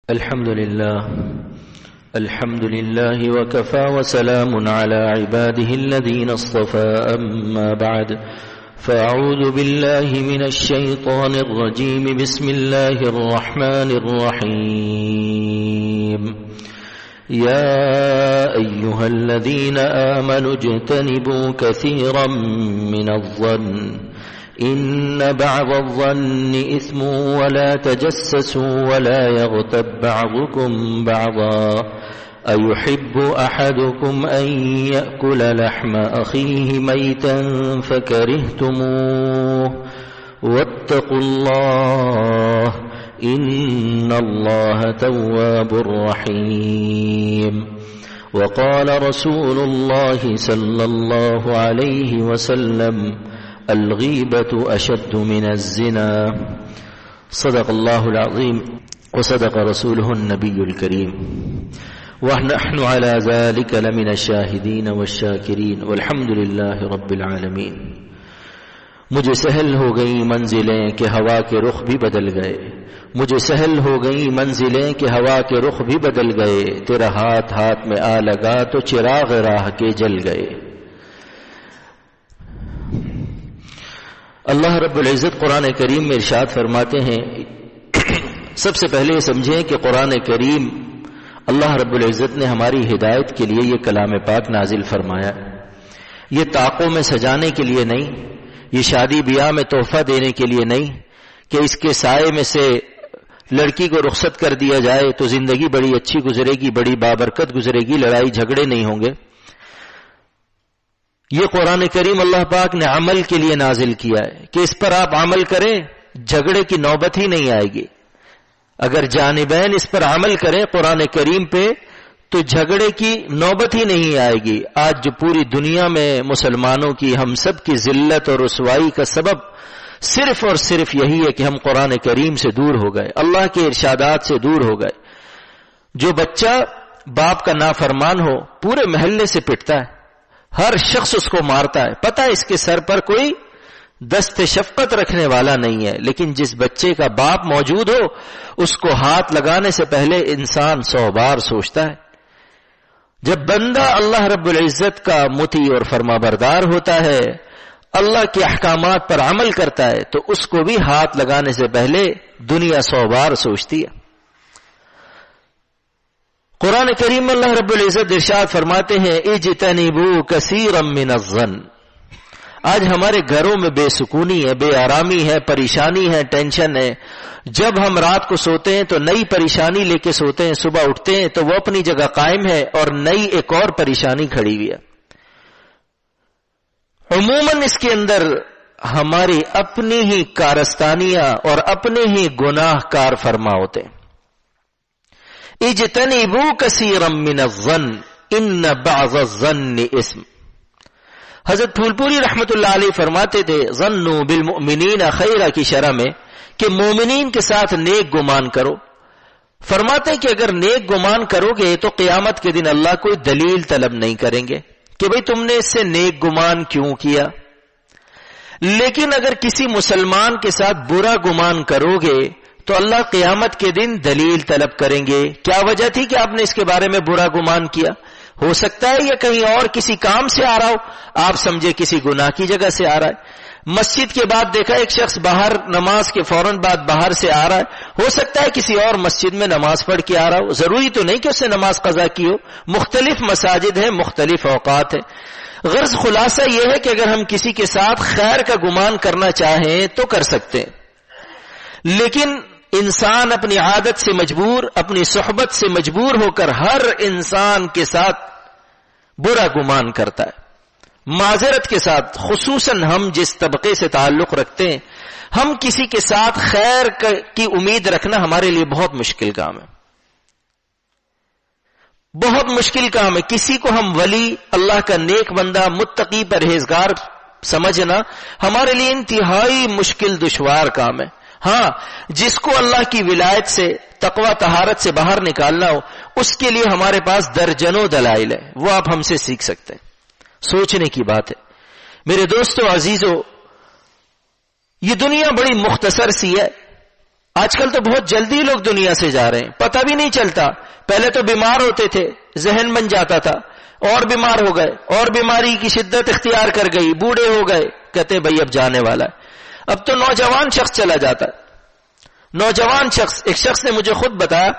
الحمد لله وكفى وسلام على عباده الذين اصطفى أما بعد فأعوذ بالله من الشيطان الرجيم بسم الله الرحمن الرحيم يا أيها الذين آمنوا اجتنبوا كثيرا من الظن إن بعض الظن إثم ولا تجسسوا ولا يغتب بعضكم بعضا أيحب أحدكم أن يأكل لحم أخيه ميتا فكرهتموه واتقوا الله إن الله تواب رحيم وقال رسول الله صلى الله عليه وسلم الغيبة أشد من الزنا صدق الله العظيم وصدق رسوله النبي الكريم ونحن على ذلك لمن الشاهدين والشاكرين والحمد لله رب العالمين. مجھے سہل ہو گئی منزلیں کہ ہوا کے رخ بھی بدل گئے، مجھے سہل ہو گئی منزلیں کہ ہوا کے رخ بھی بدل گئے، تیرا ہاتھ ہاتھ میں آ لگا تو چراغ راہ کے جل گئے. اللہ رب العزت قرآن کریم میں ارشاد فرماتے ہیں، سب سے پہلے سمجھیں کہ قرآن کریم اللہ رب العزت نے ہماری ہدایت کے لیے یہ کلام پاک نازل فرمایا. یہ طاقوں میں سجانے کے لیے نہیں، یہ شادی بیاہ میں تحفہ دینے کے لیے نہیں کہ اس کے سائے میں سے لڑکی کو رخصت کر دیا جائے تو زندگی بڑی اچھی گزرے گی، بڑی بابرکت گزرے گی، لڑائی جھگڑے نہیں ہوں گے. یہ قرآن کریم اللہ پاک نے عمل کے لیے نازل کیا ہے کہ اس پر آپ عمل کریں، جھگڑے کی نوبت ہی نہیں آئے گی. اگر جانبین اس پر عمل کریں قرآن کریم پہ تو جھگڑے کی نوبت ہی نہیں آئے گی. آج جو پوری دنیا میں مسلمانوں کی، ہم سب کی ذلت اور رسوائی کا سبب صرف اور صرف یہی ہے کہ ہم قرآن کریم سے دور ہو گئے، اللہ کے ارشادات سے دور ہو گئے. جو بچہ باپ کا نافرمان ہو پورے محلے سے پٹتا ہے، ہر شخص اس کو مارتا ہے، پتہ ہے اس کے سر پر کوئی دست شفقت رکھنے والا نہیں ہے، لیکن جس بچے کا باپ موجود ہو اس کو ہاتھ لگانے سے پہلے انسان 100 بار سوچتا ہے. جب بندہ اللہ رب العزت کا مطیع اور فرما بردار ہوتا ہے، اللہ کے احکامات پر عمل کرتا ہے، تو اس کو بھی ہاتھ لگانے سے پہلے دنیا 100 بار سوچتی ہے. قرآن کریم میں اللہ رب العزت ارشاد فرماتے ہیں اجتنبوا کثیرا من الظن. آج ہمارے گھروں میں بے سکونی ہے، بے آرامی ہے، پریشانی ہے، ٹینشن ہے. جب ہم رات کو سوتے ہیں تو نئی پریشانی لے کے سوتے ہیں، صبح اٹھتے ہیں تو وہ اپنی جگہ قائم ہے اور نئی ایک اور پریشانی کھڑی ہوئی ہے. عموماً اس کے اندر ہماری اپنی ہی کارستانیاں اور اپنے ہی گناہ کار فرما ہوتے ہیں. اجتنبوا کثیرا من الظن ان بعض الظن اسم. حضرت پھول پوری رحمت اللہ علیہ فرماتے تھے ظنوا بالمؤمنین خیرا کی شرح میں کہ مومنین کے ساتھ نیک گمان کرو. فرماتے ہیں کہ اگر نیک گمان کرو گے تو قیامت کے دن اللہ کوئی دلیل طلب نہیں کریں گے کہ بھئی تم نے اس سے نیک گمان کیوں کیا. لیکن اگر کسی مسلمان کے ساتھ برا گمان کرو گے تو اللہ قیامت کے دن دلیل طلب کریں گے. کیا وجہ تھی کہ آپ نے اس کے بارے میں برا گمان کیا؟ ہو سکتا ہے یہ کہیں اور کسی کام سے آ رہا ہو، آپ سمجھے کسی گناہ کی جگہ سے آ رہا ہے. مسجد کے بعد دیکھا ایک شخص باہر نماز کے فوراً بعد باہر سے آ رہا ہے، ہو سکتا ہے کسی اور مسجد میں نماز پڑھ کے آ رہا ہو، ضروری تو نہیں کہ اس نے نماز قضا کی ہو. مختلف مساجد ہیں، مختلف اوقات ہیں. غرض خلاصہ یہ ہے کہ اگر ہم کسی کے ساتھ خیر کا گمان کرنا چاہیں تو کر سکتے ہیں، لیکن انسان اپنی عادت سے مجبور، اپنی صحبت سے مجبور ہو کر ہر انسان کے ساتھ برا گمان کرتا ہے. معذرت کے ساتھ خصوصاً ہم جس طبقے سے تعلق رکھتے ہیں، ہم کسی کے ساتھ خیر کی امید رکھنا ہمارے لیے بہت مشکل کام ہے، بہت مشکل کام ہے. کسی کو ہم ولی، اللہ کا نیک بندہ، متقی، پرہیزگار سمجھنا ہمارے لیے انتہائی مشکل دشوار کام ہے. ہاں، جس کو اللہ کی ولایت سے، تقوی طہارت سے باہر نکالنا ہو، اس کے لیے ہمارے پاس درجنوں دلائل ہے، وہ آپ ہم سے سیکھ سکتے ہیں. سوچنے کی بات ہے. میرے دوستو عزیزو، یہ دنیا بڑی مختصر سی ہے. آج کل تو بہت جلدی لوگ دنیا سے جا رہے ہیں، پتہ بھی نہیں چلتا. پہلے تو بیمار ہوتے تھے، ذہن بن جاتا تھا، اور بیمار ہو گئے، اور بیماری کی شدت اختیار کر گئی، بوڑھے ہو گئے، کہتے بھائی اب جانے والا ہے. اب تو نوجوان شخص چلا جاتا ہے. نوجوان شخص، ایک شخص نے مجھے خود بتایا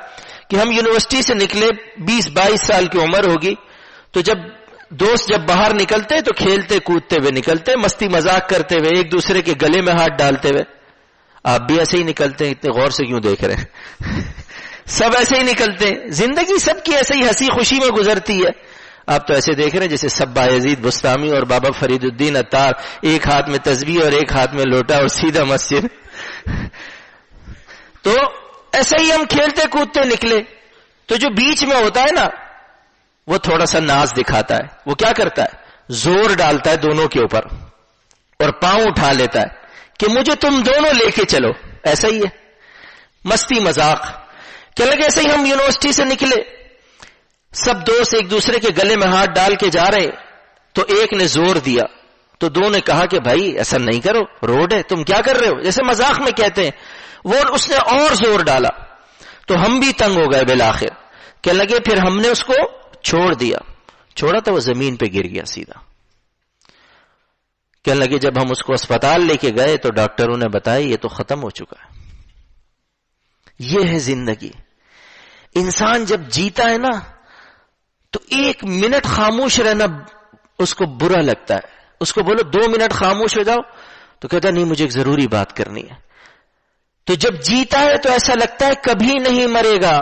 کہ ہم یونیورسٹی سے نکلے، 20-22 سال کی عمر ہوگی، تو دوست جب باہر نکلتے تو کھیلتے کودتے ہوئے نکلتے، مستی مذاق کرتے ہوئے، ایک دوسرے کے گلے میں ہاتھ ڈالتے ہوئے. آپ بھی ایسے ہی نکلتے ہیں؟ اتنے غور سے کیوں دیکھ رہے ہیں؟ سب ایسے ہی نکلتے ہیں، زندگی سب کی ایسے ہی ہنسی خوشی میں گزرتی ہے. آپ تو ایسے دیکھ رہے ہیں جیسے سب بایزید بستامی اور بابا فرید الدین عطار، ایک ہاتھ میں تسبیح اور ایک ہاتھ میں لوٹا اور سیدھا مسجد. تو ایسے ہی ہم کھیلتے کودتے نکلے. تو جو بیچ میں ہوتا ہے نا، وہ تھوڑا سا ناز دکھاتا ہے. وہ کیا کرتا ہے؟ زور ڈالتا ہے دونوں کے اوپر اور پاؤں اٹھا لیتا ہے کہ مجھے تم دونوں لے کے چلو. ایسا ہی ہے، مستی مذاق. کہنے لگے ایسے ہی ہم یونیورسٹی سے نکلے، سب دوست ایک دوسرے کے گلے میں ہاتھ ڈال کے جا رہے. تو ایک نے زور دیا تو دو نے کہا کہ بھائی ایسا نہیں کرو، روڈ ہے، تم کیا کر رہے ہو، جیسے مذاق میں کہتے ہیں. وہ اس نے اور زور ڈالا تو ہم بھی تنگ ہو گئے بالآخر. کہنے لگے پھر ہم نے اس کو چھوڑ دیا. چھوڑا تو وہ زمین پہ گر گیا سیدھا. کہنے لگے جب ہم اس کو اسپتال لے کے گئے تو ڈاکٹروں نے بتایا یہ تو ختم ہو چکا ہے. یہ ہے زندگی. انسان جب جیتا ہے نا تو 1 منٹ خاموش رہنا اس کو برا لگتا ہے. اس کو بولو 2 منٹ خاموش ہو جاؤ تو کہتا نہیں مجھے ایک ضروری بات کرنی ہے. تو جب جیتا ہے تو ایسا لگتا ہے کبھی نہیں مرے گا،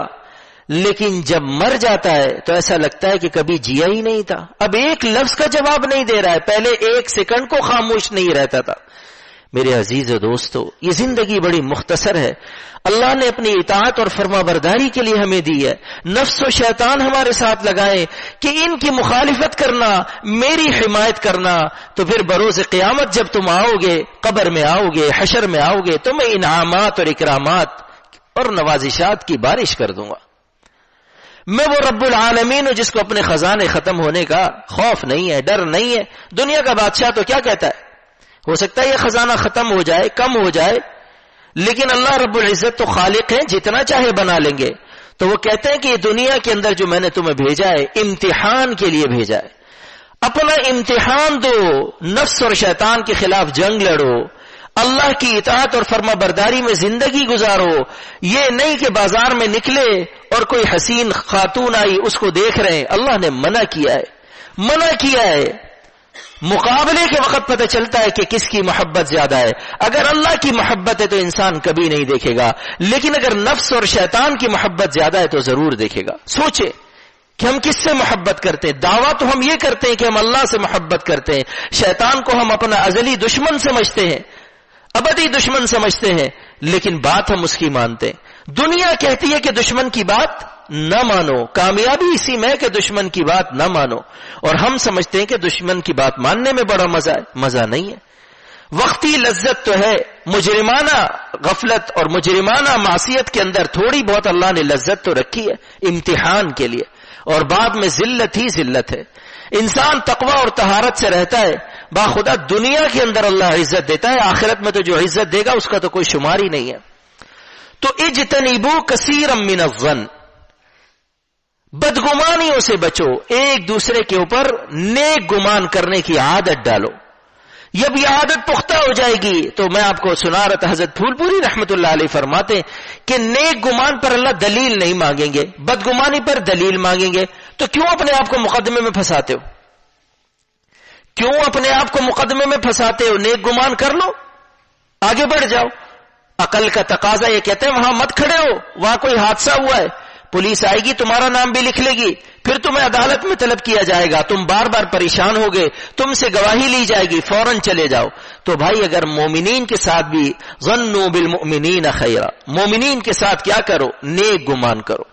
لیکن جب مر جاتا ہے تو ایسا لگتا ہے کہ کبھی جیا ہی نہیں تھا. اب ایک لفظ کا جواب نہیں دے رہا ہے، پہلے 1 سیکنڈ کو خاموش نہیں رہتا تھا. میرے عزیز و دوستو، یہ زندگی بڑی مختصر ہے. اللہ نے اپنی اطاعت اور فرما برداری کے لیے ہمیں دی ہے. نفس و شیطان ہمارے ساتھ لگائیں کہ ان کی مخالفت کرنا، میری حمایت کرنا، تو پھر بروز قیامت جب تم آؤ گے، قبر میں آؤ گے، حشر میں آؤ گے، تو میں انعامات اور اکرامات اور نوازشات کی بارش کر دوں گا. میں وہ رب العالمین ہوں جس کو اپنے خزانے ختم ہونے کا خوف نہیں ہے، ڈر نہیں ہے. دنیا کا بادشاہ تو کیا کہتا ہے؟ ہو سکتا ہے یہ خزانہ ختم ہو جائے، کم ہو جائے، لیکن اللہ رب العزت تو خالق ہیں، جتنا چاہے بنا لیں گے. تو وہ کہتے ہیں کہ یہ دنیا کے اندر جو میں نے تمہیں بھیجا ہے امتحان کے لیے بھیجا ہے. اپنا امتحان دو، نفس اور شیطان کے خلاف جنگ لڑو، اللہ کی اطاعت اور فرما برداری میں زندگی گزارو. یہ نہیں کہ بازار میں نکلے اور کوئی حسین خاتون آئی اس کو دیکھ رہے ہیں. اللہ نے منع کیا ہے، منع کیا ہے. مقابلے کے وقت پتہ چلتا ہے کہ کس کی محبت زیادہ ہے. اگر اللہ کی محبت ہے تو انسان کبھی نہیں دیکھے گا، لیکن اگر نفس اور شیطان کی محبت زیادہ ہے تو ضرور دیکھے گا. سوچے کہ ہم کس سے محبت کرتے ہیں. دعویٰ تو ہم یہ کرتے ہیں کہ ہم اللہ سے محبت کرتے ہیں، شیطان کو ہم اپنا ازلی دشمن سمجھتے ہیں، ابدی دشمن سمجھتے ہیں، لیکن بات ہم اس کی مانتے ہیں. دنیا کہتی ہے کہ دشمن کی بات نہ مانو، کامیابی اسی میں کہ دشمن کی بات نہ مانو، اور ہم سمجھتے ہیں کہ دشمن کی بات ماننے میں بڑا مزہ ہے. مزہ نہیں ہے. وقتی لذت تو ہے، مجرمانہ غفلت اور مجرمانہ معصیت کے اندر تھوڑی بہت اللہ نے لذت تو رکھی ہے امتحان کے لیے، اور بعد میں ذلت ہی ذلت ہے. انسان تقوی اور طہارت سے رہتا ہے، باخدا دنیا کے اندر اللہ عزت دیتا ہے، آخرت میں تو جو عزت دے گا اس کا تو کوئی شمار ہی نہیں ہے. تو اجتنبوا کثیرا من الظن، بدگمانیوں سے بچو، ایک دوسرے کے اوپر نیک گمان کرنے کی عادت ڈالو. جب یہ عادت پختہ ہو جائے گی تو میں آپ کو سنا رہا تھا، حضرت پھول پوری رحمت اللہ علیہ فرماتے کہ نیک گمان پر اللہ دلیل نہیں مانگیں گے، بدگمانی پر دلیل مانگیں گے. تو کیوں اپنے آپ کو مقدمے میں پھنساتے ہو؟ کیوں اپنے آپ کو مقدمے میں پھنساتے ہو؟ نیک گمان کر لو، آگے بڑھ جاؤ. عقل کا تقاضا یہ کہتے ہیں وہاں مت کھڑے ہو، وہاں کوئی حادثہ ہوا ہے، پولیس آئے گی، تمہارا نام بھی لکھ لے گی، پھر تمہیں عدالت میں طلب کیا جائے گا، تم بار بار پریشان ہوگے، تم سے گواہی لی جائے گی، فوراً چلے جاؤ. تو بھائی اگر مومنین کے ساتھ بھی ظنوا بالمؤمنین خیرا، مومنین کے ساتھ کیا کرو؟ نیک گمان کرو.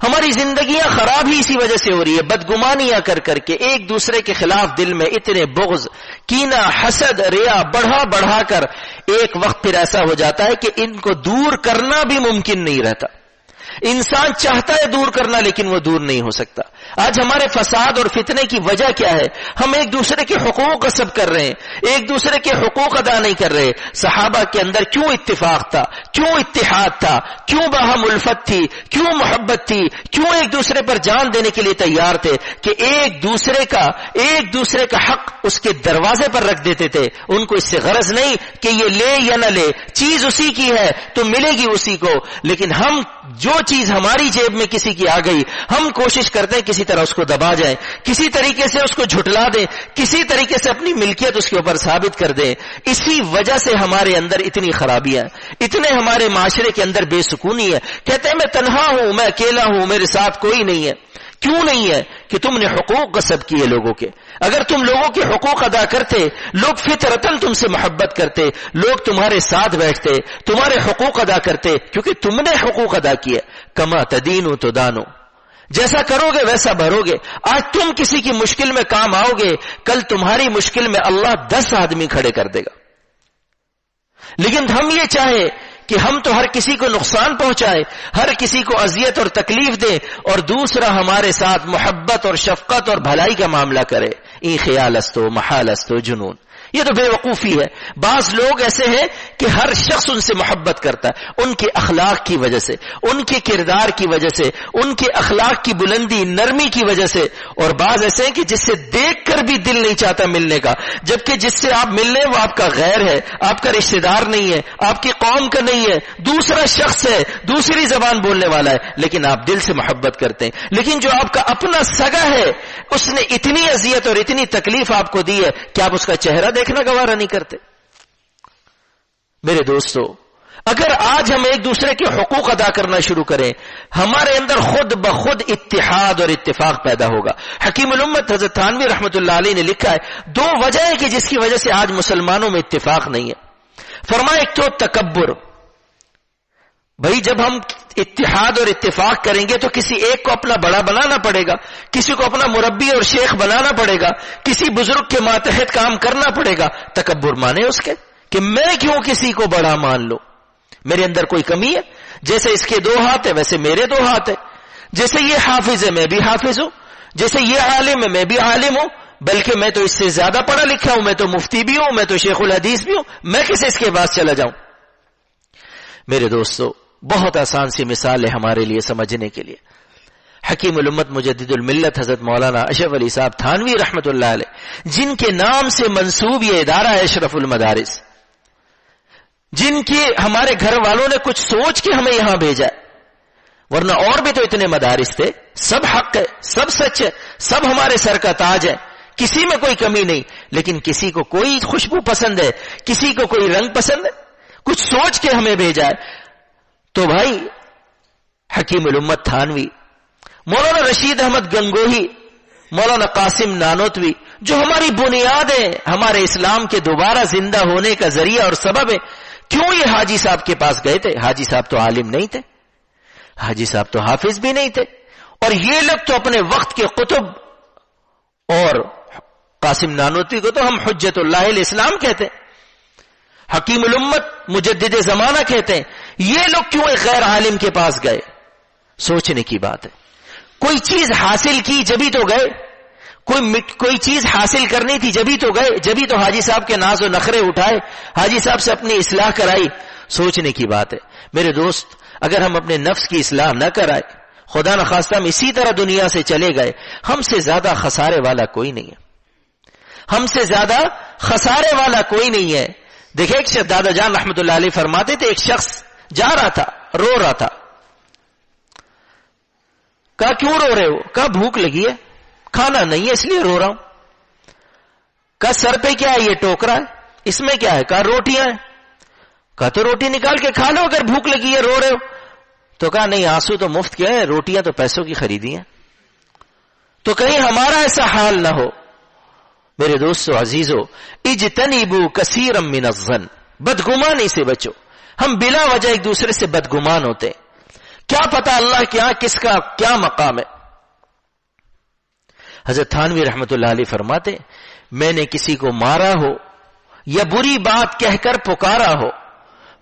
ہماری زندگیاں خراب ہی اسی وجہ سے ہو رہی ہے، بدگمانیاں کر کر کے، ایک دوسرے کے خلاف دل میں اتنے بغض، کینہ، حسد، ریا بڑھا بڑھا کر ایک وقت پھر ایسا ہو جاتا ہے کہ ان کو دور کرنا بھی ممکن نہیں رہتا. انسان چاہتا ہے دور کرنا لیکن وہ دور نہیں ہو سکتا. آج ہمارے فساد اور فتنے کی وجہ کیا ہے؟ ہم ایک دوسرے کے حقوق غصب کر رہے ہیں، ایک دوسرے کے حقوق ادا نہیں کر رہے۔ صحابہ کے اندر کیوں اتفاق تھا، کیوں اتحاد تھا، کیوں باہم الفت تھی، کیوں محبت تھی، کیوں ایک دوسرے پر جان دینے کے لیے تیار تھے کہ ایک دوسرے کا حق اس کے دروازے پر رکھ دیتے تھے۔ ان کو اس سے غرض نہیں کہ یہ لے یا نہ لے، چیز اسی کی ہے تو ملے گی اسی کو، لیکن ہم جو چیز ہماری جیب میں کسی کی آ گئی ہم کوشش کرتے ہیں کسی طرح اس کو دبا جائیں، کسی طریقے سے اس کو جھٹلا دیں، کسی طریقے سے اپنی ملکیت اس کے اوپر ثابت کر دیں۔ اسی وجہ سے ہمارے اندر اتنی خرابیاں، اتنے ہمارے معاشرے کے اندر بے سکونی ہے۔ کہتے ہیں میں تنہا ہوں، میں اکیلا ہوں، میرے ساتھ کوئی نہیں ہے۔ کیوں نہیں ہے؟ کہ تم نے حقوق غصب کیے لوگوں کے۔ اگر تم لوگوں کے حقوق ادا کرتے، لوگ فطرتاً تم سے محبت کرتے، لوگ تمہارے ساتھ بیٹھتے، تمہارے حقوق ادا کرتے، کیونکہ تم نے حقوق ادا کیے۔ کما تدینو تدانو، جیسا کرو گے ویسا بھرو گے۔ آج تم کسی کی مشکل میں کام آؤ گے، کل تمہاری مشکل میں اللہ 10 آدمی کھڑے کر دے گا۔ لیکن ہم یہ چاہے کہ ہم تو ہر کسی کو نقصان پہنچائے، ہر کسی کو اذیت اور تکلیف دے، اور دوسرا ہمارے ساتھ محبت اور شفقت اور بھلائی کا معاملہ کرے۔ ای خیال استو محال استو جنون، یہ تو بے وقوفی ہے۔ بعض لوگ ایسے ہیں کہ ہر شخص ان سے محبت کرتا ہے، ان کے اخلاق کی وجہ سے، ان کے کردار کی وجہ سے، ان کے اخلاق کی بلندی نرمی کی وجہ سے، اور بعض ایسے ہیں کہ جس سے دیکھ کر بھی دل نہیں چاہتا ملنے کا، جبکہ جس سے آپ ملنے وہ آپ کا غیر ہے، آپ کا رشتہ دار نہیں ہے، آپ کی قوم کا نہیں ہے، دوسرا شخص ہے، دوسری زبان بولنے والا ہے، لیکن آپ دل سے محبت کرتے ہیں۔ لیکن جو آپ کا اپنا سگا ہے، اس نے اتنی اذیت اور اتنی تکلیف آپ کو دی ہے کہ آپ اس کا چہرہ دیکھنا گوارا نہیں کرتے۔ میرے دوستو، اگر آج ہم ایک دوسرے کے حقوق ادا کرنا شروع کریں، ہمارے اندر خود بخود اتحاد اور اتفاق پیدا ہوگا۔ حکیم الامت حضرت تھانوی رحمۃ اللہ علیہ نے لکھا ہے 2 وجہیں کہ جس کی وجہ سے آج مسلمانوں میں اتفاق نہیں ہے۔ فرمایا ایک تو تکبر، بھائی جب ہم اتحاد اور اتفاق کریں گے تو کسی ایک کو اپنا بڑا بنانا پڑے گا، کسی کو اپنا مربی اور شیخ بنانا پڑے گا، کسی بزرگ کے ماتحت کام کرنا پڑے گا۔ تکبر مانے اس کے کہ میں کیوں کسی کو بڑا مان لوں، میرے اندر کوئی کمی ہے؟ جیسے اس کے 2 ہاتھ ہیں ویسے میرے 2 ہاتھ ہیں، جیسے یہ حافظ ہے میں بھی حافظ ہوں، جیسے یہ عالم ہے میں بھی عالم ہوں، بلکہ میں تو اس سے زیادہ پڑھا لکھا ہوں، میں تو مفتی بھی ہوں، میں تو شیخ الحدیث بھی ہوں، میں کسے اس کے پاس چلا جاؤں؟ میرے دوستو، بہت آسان سی مثال ہے ہمارے لیے سمجھنے کے لیے۔ حکیم الامت مجدد الملت حضرت مولانا اشرف علی صاحب تھانوی رحمۃ اللہ علیہ، جن کے نام سے منسوب یہ ادارہ ہے اشرف المدارس، جن کے ہمارے گھر والوں نے کچھ سوچ کے ہمیں یہاں بھیجا ہے، ورنہ اور بھی تو اتنے مدارس تھے، سب حق ہے، سب سچ ہے، سب ہمارے سر کا تاج ہے، کسی میں کوئی کمی نہیں، لیکن کسی کو کوئی خوشبو پسند ہے، کسی کو کوئی رنگ پسند ہے، کچھ سوچ کے ہمیں بھیجا ہے۔ تو بھائی حکیم الامت تھانوی، مولانا رشید احمد گنگوہی، مولانا قاسم نانوتوی، جو ہماری بنیادیں، ہمارے اسلام کے دوبارہ زندہ ہونے کا ذریعہ اور سبب ہے، کیوں یہ حاجی صاحب کے پاس گئے تھے؟ حاجی صاحب تو عالم نہیں تھے، حاجی صاحب تو حافظ بھی نہیں تھے، اور یہ لوگ تو اپنے وقت کے قطب، اور قاسم نانوتوی کو تو ہم حجت اللہ الاسلام کہتے ہیں، حکیم الامت مجدد زمانہ کہتے ہیں، یہ لوگ کیوں ایک غیر عالم کے پاس گئے؟ سوچنے کی بات ہے۔ کوئی چیز حاصل کی جبھی تو گئے، کوئی چیز حاصل کرنی تھی جبھی تو گئے، جبھی تو حاجی صاحب کے ناز و نخرے اٹھائے، حاجی صاحب سے اپنی اصلاح کرائی۔ سوچنے کی بات ہے میرے دوست، اگر ہم اپنے نفس کی اصلاح نہ کرائے، خدا نخواستہ ہم اسی طرح دنیا سے چلے گئے، ہم سے زیادہ خسارے والا کوئی نہیں ہے، ہم سے زیادہ خسارے والا کوئی نہیں ہے۔ دیکھیں ایک شخص، دادا جان رحمت اللہ علیہ فرماتے تھے، ایک شخص جا رہا تھا، رو رہا تھا، کہا کیوں رو رہے ہو؟ کہا بھوک لگی ہے، کھانا نہیں ہے اس لیے رو رہا ہوں۔ کہا سر پہ کیا ہے یہ ٹوکرا ہے، اس میں کیا ہے؟ کہا روٹیاں ہیں۔ کہا تو روٹی نکال کے کھا لو اگر بھوک لگی ہے، رو رہے ہو۔ تو کہا نہیں، آنسو تو مفت کیا ہے، روٹیاں تو پیسوں کی خریدی ہیں۔ تو کہیں ہمارا ایسا حال نہ ہو۔ میرے دوستو عزیزو، اجتنبوا کثیرا من الظن، بدگمانی سے بچو۔ ہم بلا وجہ ایک دوسرے سے بدگمان ہوتے ہیں، کیا پتا اللہ کے یہاں کس کا کیا مقام ہے۔ حضرت تھانوی رحمت اللہ علیہ فرماتے، میں نے کسی کو مارا ہو یا بری بات کہہ کر پکارا ہو،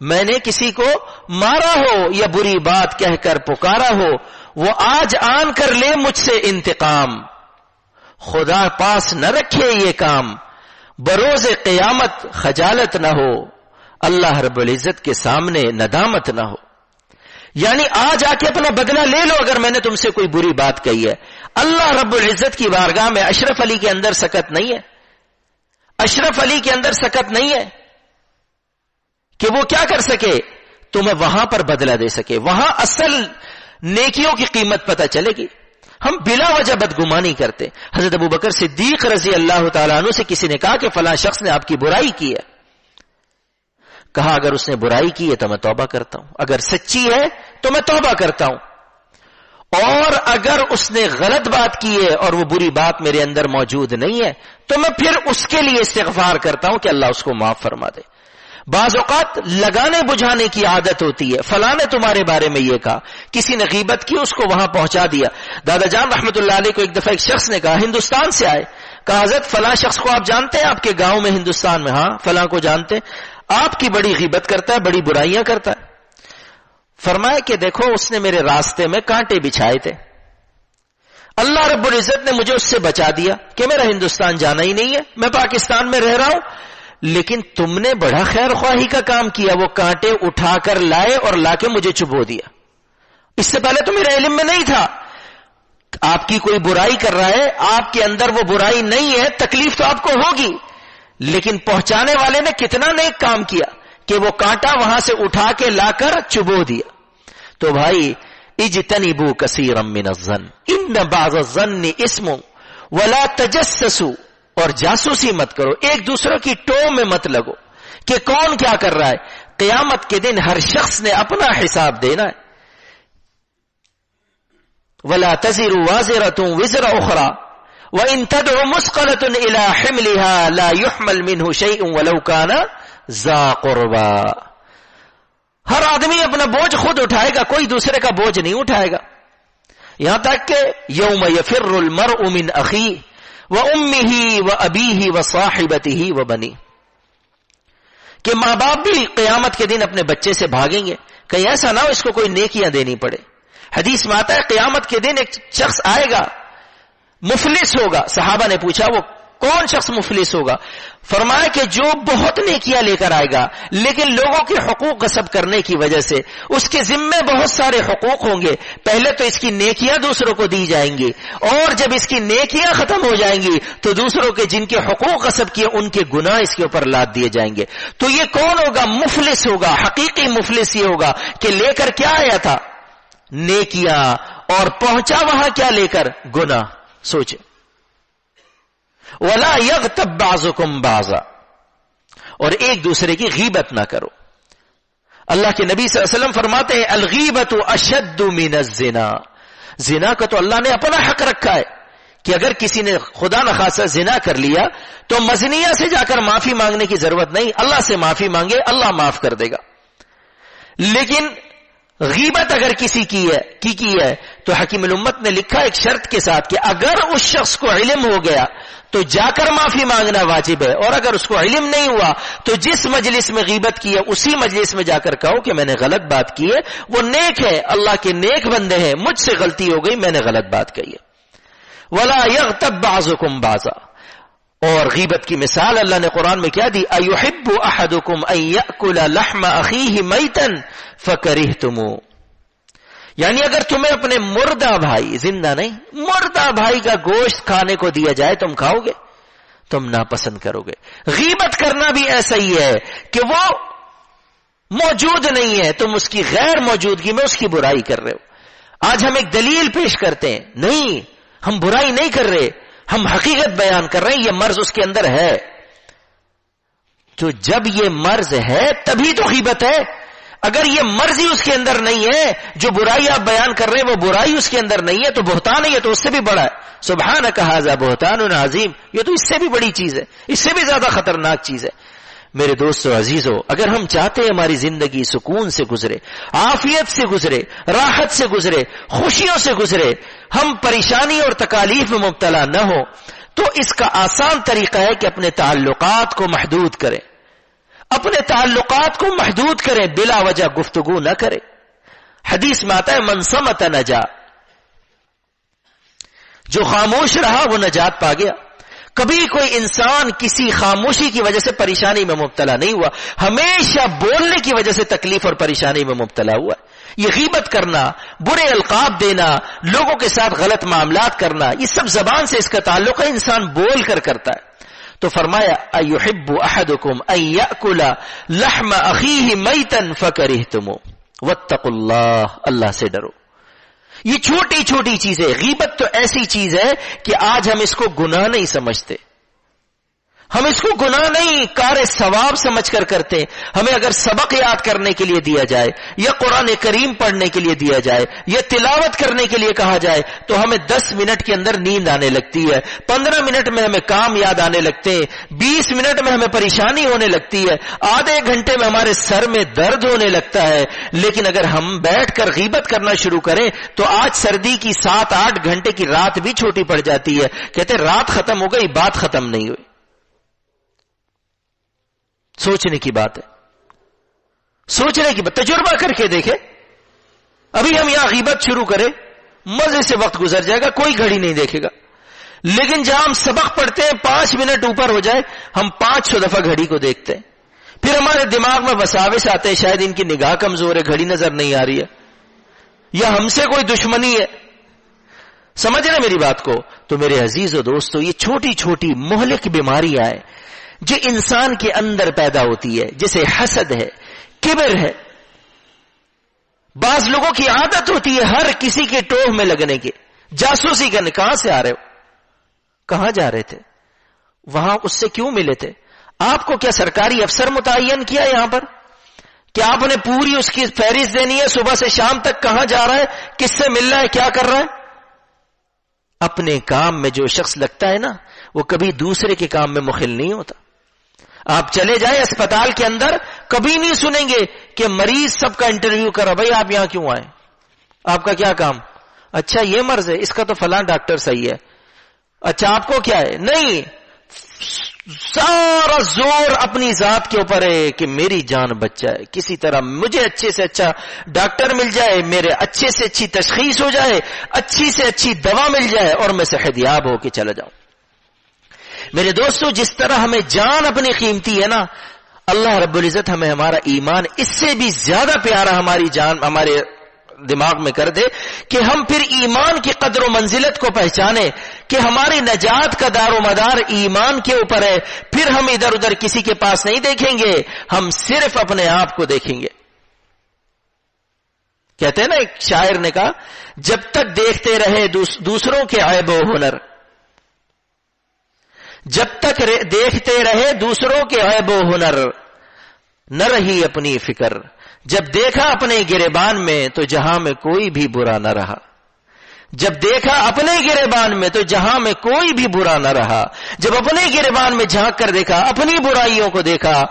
میں نے کسی کو مارا ہو یا بری بات کہہ کر پکارا ہو، وہ آج آن کر لے مجھ سے انتقام، خدا پاس نہ رکھے یہ کام، بروز قیامت خجالت نہ ہو، اللہ رب العزت کے سامنے ندامت نہ ہو. یعنی آج آ کے اپنا بدلہ لے لو اگر میں نے تم سے کوئی بری بات کہی ہے. اللہ رب العزت کی بارگاہ میں اشرف علی کے اندر سکت نہیں ہے، اشرف علی کے اندر سکت نہیں ہے کہ وہ کیا کر سکے، تمہیں وہاں پر بدلہ دے سکے، وہاں اصل نیکیوں کی قیمت پتہ چلے گی. ہم بلا وجہ بدگمانی کرتے. حضرت ابوبکر صدیق رضی اللہ تعالیٰ عنہ سے کسی نے کہا کہ فلاں شخص نے آپ کی برائی کی ہے. کہا اگر اس نے برائی کی ہے تو میں توبہ کرتا ہوں، اگر سچی ہے تو میں توبہ کرتا ہوں، اور اگر اس نے غلط بات کی ہے اور وہ بری بات میرے اندر موجود نہیں ہے تو میں پھر اس کے لیے استغفار کرتا ہوں کہ اللہ اس کو معاف فرما دے. بعض اوقات لگانے بجھانے کی عادت ہوتی ہے، فلاں نے تمہارے بارے میں یہ کہا، کسی نے غیبت کی، اس کو وہاں پہنچا دیا. دادا جان رحمت اللہ علیہ کو ایک دفعہ ایک شخص نے کہا، ہندوستان سے آئے، کہا حضرت فلاں شخص کو آپ جانتے ہیں آپ کے گاؤں میں ہندوستان میں؟ ہاں فلاں کو جانتے، آپ کی بڑی غیبت کرتا ہے، بڑی برائیاں کرتا ہے. فرمایا کہ دیکھو اس نے میرے راستے میں کانٹے بچھائے تھے، اللہ رب العزت نے مجھے اس سے بچا دیا کہ میرا ہندوستان جانا ہی نہیں ہے، میں پاکستان میں رہ رہا ہوں. لیکن تم نے بڑا خیر خواہی کا کام کیا، وہ کانٹے اٹھا کر لائے اور لا کے مجھے چبو دیا، اس سے پہلے تو میرے علم میں نہیں تھا. آپ کی کوئی برائی کر رہا ہے، آپ کے اندر وہ برائی نہیں ہے، تکلیف تو آپ کو ہوگی، لیکن پہنچانے والے نے کتنا نیک کام کیا کہ وہ کانٹا وہاں سے اٹھا کے لا کر چبو دیا. تو بھائی اجتنبوا کثیرا من الظن ان بعض الظن اسم ولا تجسسوا، اور جاسوسی مت کرو، ایک دوسروں کی ٹو میں مت لگو کہ کون کیا کر رہا ہے. قیامت کے دن ہر شخص نے اپنا حساب دینا ہے. ولا تزر وازرة وزر اخرى وان تدع مثقلة الى حملها لا يحمل منه شيء ولو كان ذا قربى. ہر آدمی اپنا بوجھ خود اٹھائے گا، کوئی دوسرے کا بوجھ نہیں اٹھائے گا. یہاں تک کہ یوم یفر المرء من اخیہ وامہ وابیہ وصاحبتہ وبنیہ، کہ ماں باپ بھی قیامت کے دن اپنے بچے سے بھاگیں گے، کہیں ایسا نہ ہو اس کو کوئی نیکیاں دینی پڑے. حدیث میں آتا ہے قیامت کے دن ایک شخص آئے گا مفلس ہوگا. صحابہ نے پوچھا وہ کون شخص مفلس ہوگا؟ فرمایا کہ جو بہت نیکیاں لے کر آئے گا لیکن لوگوں کے حقوق غصب کرنے کی وجہ سے اس کے ذمے بہت سارے حقوق ہوں گے. پہلے تو اس کی نیکیاں دوسروں کو دی جائیں گی، اور جب اس کی نیکیاں ختم ہو جائیں گی تو دوسروں کے جن کے حقوق غصب کیے ان کے گناہ اس کے اوپر لاد دیے جائیں گے. تو یہ کون ہوگا؟ مفلس ہوگا. حقیقی مفلس یہ ہوگا کہ لے کر کیا آیا تھا؟ نیکیاں، اور پہنچا وہاں کیا لے کر؟ گناہ. سوچے. وَلَا يَغْتَبْ بَعْضُكُمْ بَعْضًا، اور ایک دوسرے کی غیبت نہ کرو. اللہ کے نبی صلی اللہ علیہ وسلم فرماتے ہیں الغیبۃ اشد من الزنا. زنا کا تو اللہ نے اپنا حق رکھا ہے کہ اگر کسی نے خدا نخواستہ زنا کر لیا تو مزنیہ سے جا کر معافی مانگنے کی ضرورت نہیں، اللہ سے معافی مانگے، اللہ معاف کر دے گا. لیکن غیبت اگر کسی کی ہے تو حکیم الامت نے لکھا ایک شرط کے ساتھ کہ اگر اس شخص کو علم ہو گیا تو جا کر معافی مانگنا واجب ہے، اور اگر اس کو علم نہیں ہوا تو جس مجلس میں غیبت کی ہے اسی مجلس میں جا کر کہو کہ میں نے غلط بات کی ہے، وہ نیک ہے، اللہ کے نیک بندے ہیں، مجھ سے غلطی ہو گئی، میں نے غلط بات کہی ہے. وَلَا يَغْتَبْ بَعْضُكُمْ بَعْضًا. اور غیبت کی مثال اللہ نے قرآن میں کیا دی؟ أَيُحِبُّ أَحَدُكُمْ أَن يَأْكُلَ لَحْمَ أَخِيهِ مَيْتًا فَكَرِهْتُمُوهُ. یعنی اگر تمہیں اپنے مردہ بھائی، زندہ نہیں، مردہ بھائی کا گوشت کھانے کو دیا جائے تم کھاؤ گے؟ تم ناپسند کرو گے. غیبت کرنا بھی ایسا ہی ہے کہ وہ موجود نہیں ہے، تم اس کی غیر موجودگی میں اس کی برائی کر رہے ہو. آج ہم ایک دلیل پیش کرتے ہیں، نہیں ہم برائی نہیں کر رہے، ہم حقیقت بیان کر رہے ہیں، یہ مرض اس کے اندر ہے. تو جب یہ مرض ہے تبھی تو غیبت ہے. اگر یہ مرض ہی اس کے اندر نہیں ہے، جو برائی آپ بیان کر رہے ہیں وہ برائی اس کے اندر نہیں ہے، تو بہتان ہے، یہ تو اس سے بھی بڑا ہے. سبحانک ھذا بہتان عظیم، یہ تو اس سے بھی بڑی چیز ہے، اس سے بھی زیادہ خطرناک چیز ہے. میرے دوستو عزیزو، اگر ہم چاہتے ہیں ہماری زندگی سکون سے گزرے، عافیت سے گزرے، راحت سے گزرے، خوشیوں سے گزرے، ہم پریشانی اور تکالیف میں مبتلا نہ ہو، تو اس کا آسان طریقہ ہے کہ اپنے تعلقات کو محدود کریں. اپنے تعلقات کو محدود کریں، بلا وجہ گفتگو نہ کریں. حدیث میں آتا ہے من صمت نجا، جو خاموش رہا وہ نجات پا گیا. کبھی کوئی انسان کسی خاموشی کی وجہ سے پریشانی میں مبتلا نہیں ہوا, ہمیشہ بولنے کی وجہ سے تکلیف اور پریشانی میں مبتلا ہوا. یہ غیبت کرنا, برے القاب دینا, لوگوں کے ساتھ غلط معاملات کرنا, یہ سب زبان سے اس کا تعلق ہے, انسان بول کر کرتا ہے. تو فرمایا ایحب احدکم ان یاکل لحم اخیہ میتا فکرہتموہ واتقوا اللہ, اللہ سے ڈرو. یہ چھوٹی چھوٹی چیزیں, غیبت تو ایسی چیز ہے کہ آج ہم اس کو گناہ نہیں سمجھتے, ہم اس کو گناہ نہیں کار ثواب سمجھ کر کرتے. ہمیں اگر سبق یاد کرنے کے لیے دیا جائے یا قرآن کریم پڑھنے کے لیے دیا جائے یا تلاوت کرنے کے لیے کہا جائے تو ہمیں 10 منٹ کے اندر نیند آنے لگتی ہے, 15 منٹ میں ہمیں کام یاد آنے لگتے ہیں, 20 منٹ میں ہمیں پریشانی ہونے لگتی ہے, آدھے گھنٹے میں ہمارے سر میں درد ہونے لگتا ہے. لیکن اگر ہم بیٹھ کر غیبت کرنا شروع کریں تو آج سردی کی 7-8 گھنٹے کی رات بھی چھوٹی پڑ جاتی ہے. کہتے رات ختم ہو گئی, بات ختم نہیں ہوئی. سوچنے کی بات ہے, سوچنے کی بات, تجربہ کر کے دیکھے. ابھی ہم یہاں غیبت شروع کریں, مزے سے وقت گزر جائے گا, کوئی گھڑی نہیں دیکھے گا. لیکن جہاں ہم سبق پڑھتے ہیں 5 منٹ اوپر ہو جائے ہم 500 دفعہ گھڑی کو دیکھتے ہیں. پھر ہمارے دماغ میں وساوس آتے ہیں, شاید ان کی نگاہ کمزور ہے, گھڑی نظر نہیں آ رہی ہے, یا ہم سے کوئی دشمنی ہے. سمجھ رہے میری بات کو؟ تو میرے عزیز و دوستو, یہ چھوٹی چھوٹی مہلک بیماریاں ہیں جو انسان کے اندر پیدا ہوتی ہے, جیسے حسد ہے, کبر ہے. بعض لوگوں کی عادت ہوتی ہے ہر کسی کے ٹوہ میں لگنے کی, جاسوسی کرنے. کہاں سے آ رہے ہو, کہاں جا رہے تھے, وہاں اس سے کیوں ملے تھے, آپ کو کیا سرکاری افسر متعین کیا یہاں پر, کیا آپ نے پوری اس کی فہرست دینی ہے صبح سے شام تک, کہاں جا رہا ہے, کس سے مل رہا ہے, کیا کر رہا ہے. اپنے کام میں جو شخص لگتا ہے نا وہ کبھی دوسرے کے کام میں مخل نہیں ہوتا. آپ چلے جائیں اسپتال کے اندر, کبھی نہیں سنیں گے کہ مریض سب کا انٹرویو کرا, بھائی آپ یہاں کیوں آئے, آپ کا کیا کام, اچھا یہ مرض ہے, اس کا تو فلاں ڈاکٹر صحیح ہے, اچھا آپ کو کیا ہے. نہیں, سارا زور اپنی ذات کے اوپر ہے کہ میری جان بچ جائے, کسی طرح مجھے اچھے سے اچھا ڈاکٹر مل جائے, میرے اچھے سے اچھی تشخیص ہو جائے, اچھی سے اچھی دوا مل جائے اور میں صحت یاب ہو کے چلا جاؤں. میرے دوستو, جس طرح ہمیں جان اپنی قیمتی ہے نا, اللہ رب العزت ہمیں ہمارا ایمان اس سے بھی زیادہ پیارا ہماری جان ہمارے دماغ میں کر دے کہ ہم پھر ایمان کی قدر و منزلت کو پہچانے کہ ہماری نجات کا دار و مدار ایمان کے اوپر ہے. پھر ہم ادھر ادھر کسی کے پاس نہیں دیکھیں گے, ہم صرف اپنے آپ کو دیکھیں گے. کہتے ہیں نا, ایک شاعر نے کہا, جب تک دیکھتے رہے دوسروں کے عیب و ہنر, جب تک دیکھتے رہے دوسروں کے عیب و ہنر, نہ رہی اپنی فکر. جب دیکھا اپنے گریبان میں تو جہاں میں کوئی بھی برا نہ رہا. جب دیکھا اپنے گریبان میں تو جہاں میں کوئی بھی برا نہ رہا. جب اپنے گریبان میں جھانک کر دیکھا, اپنی برائیوں کو دیکھا,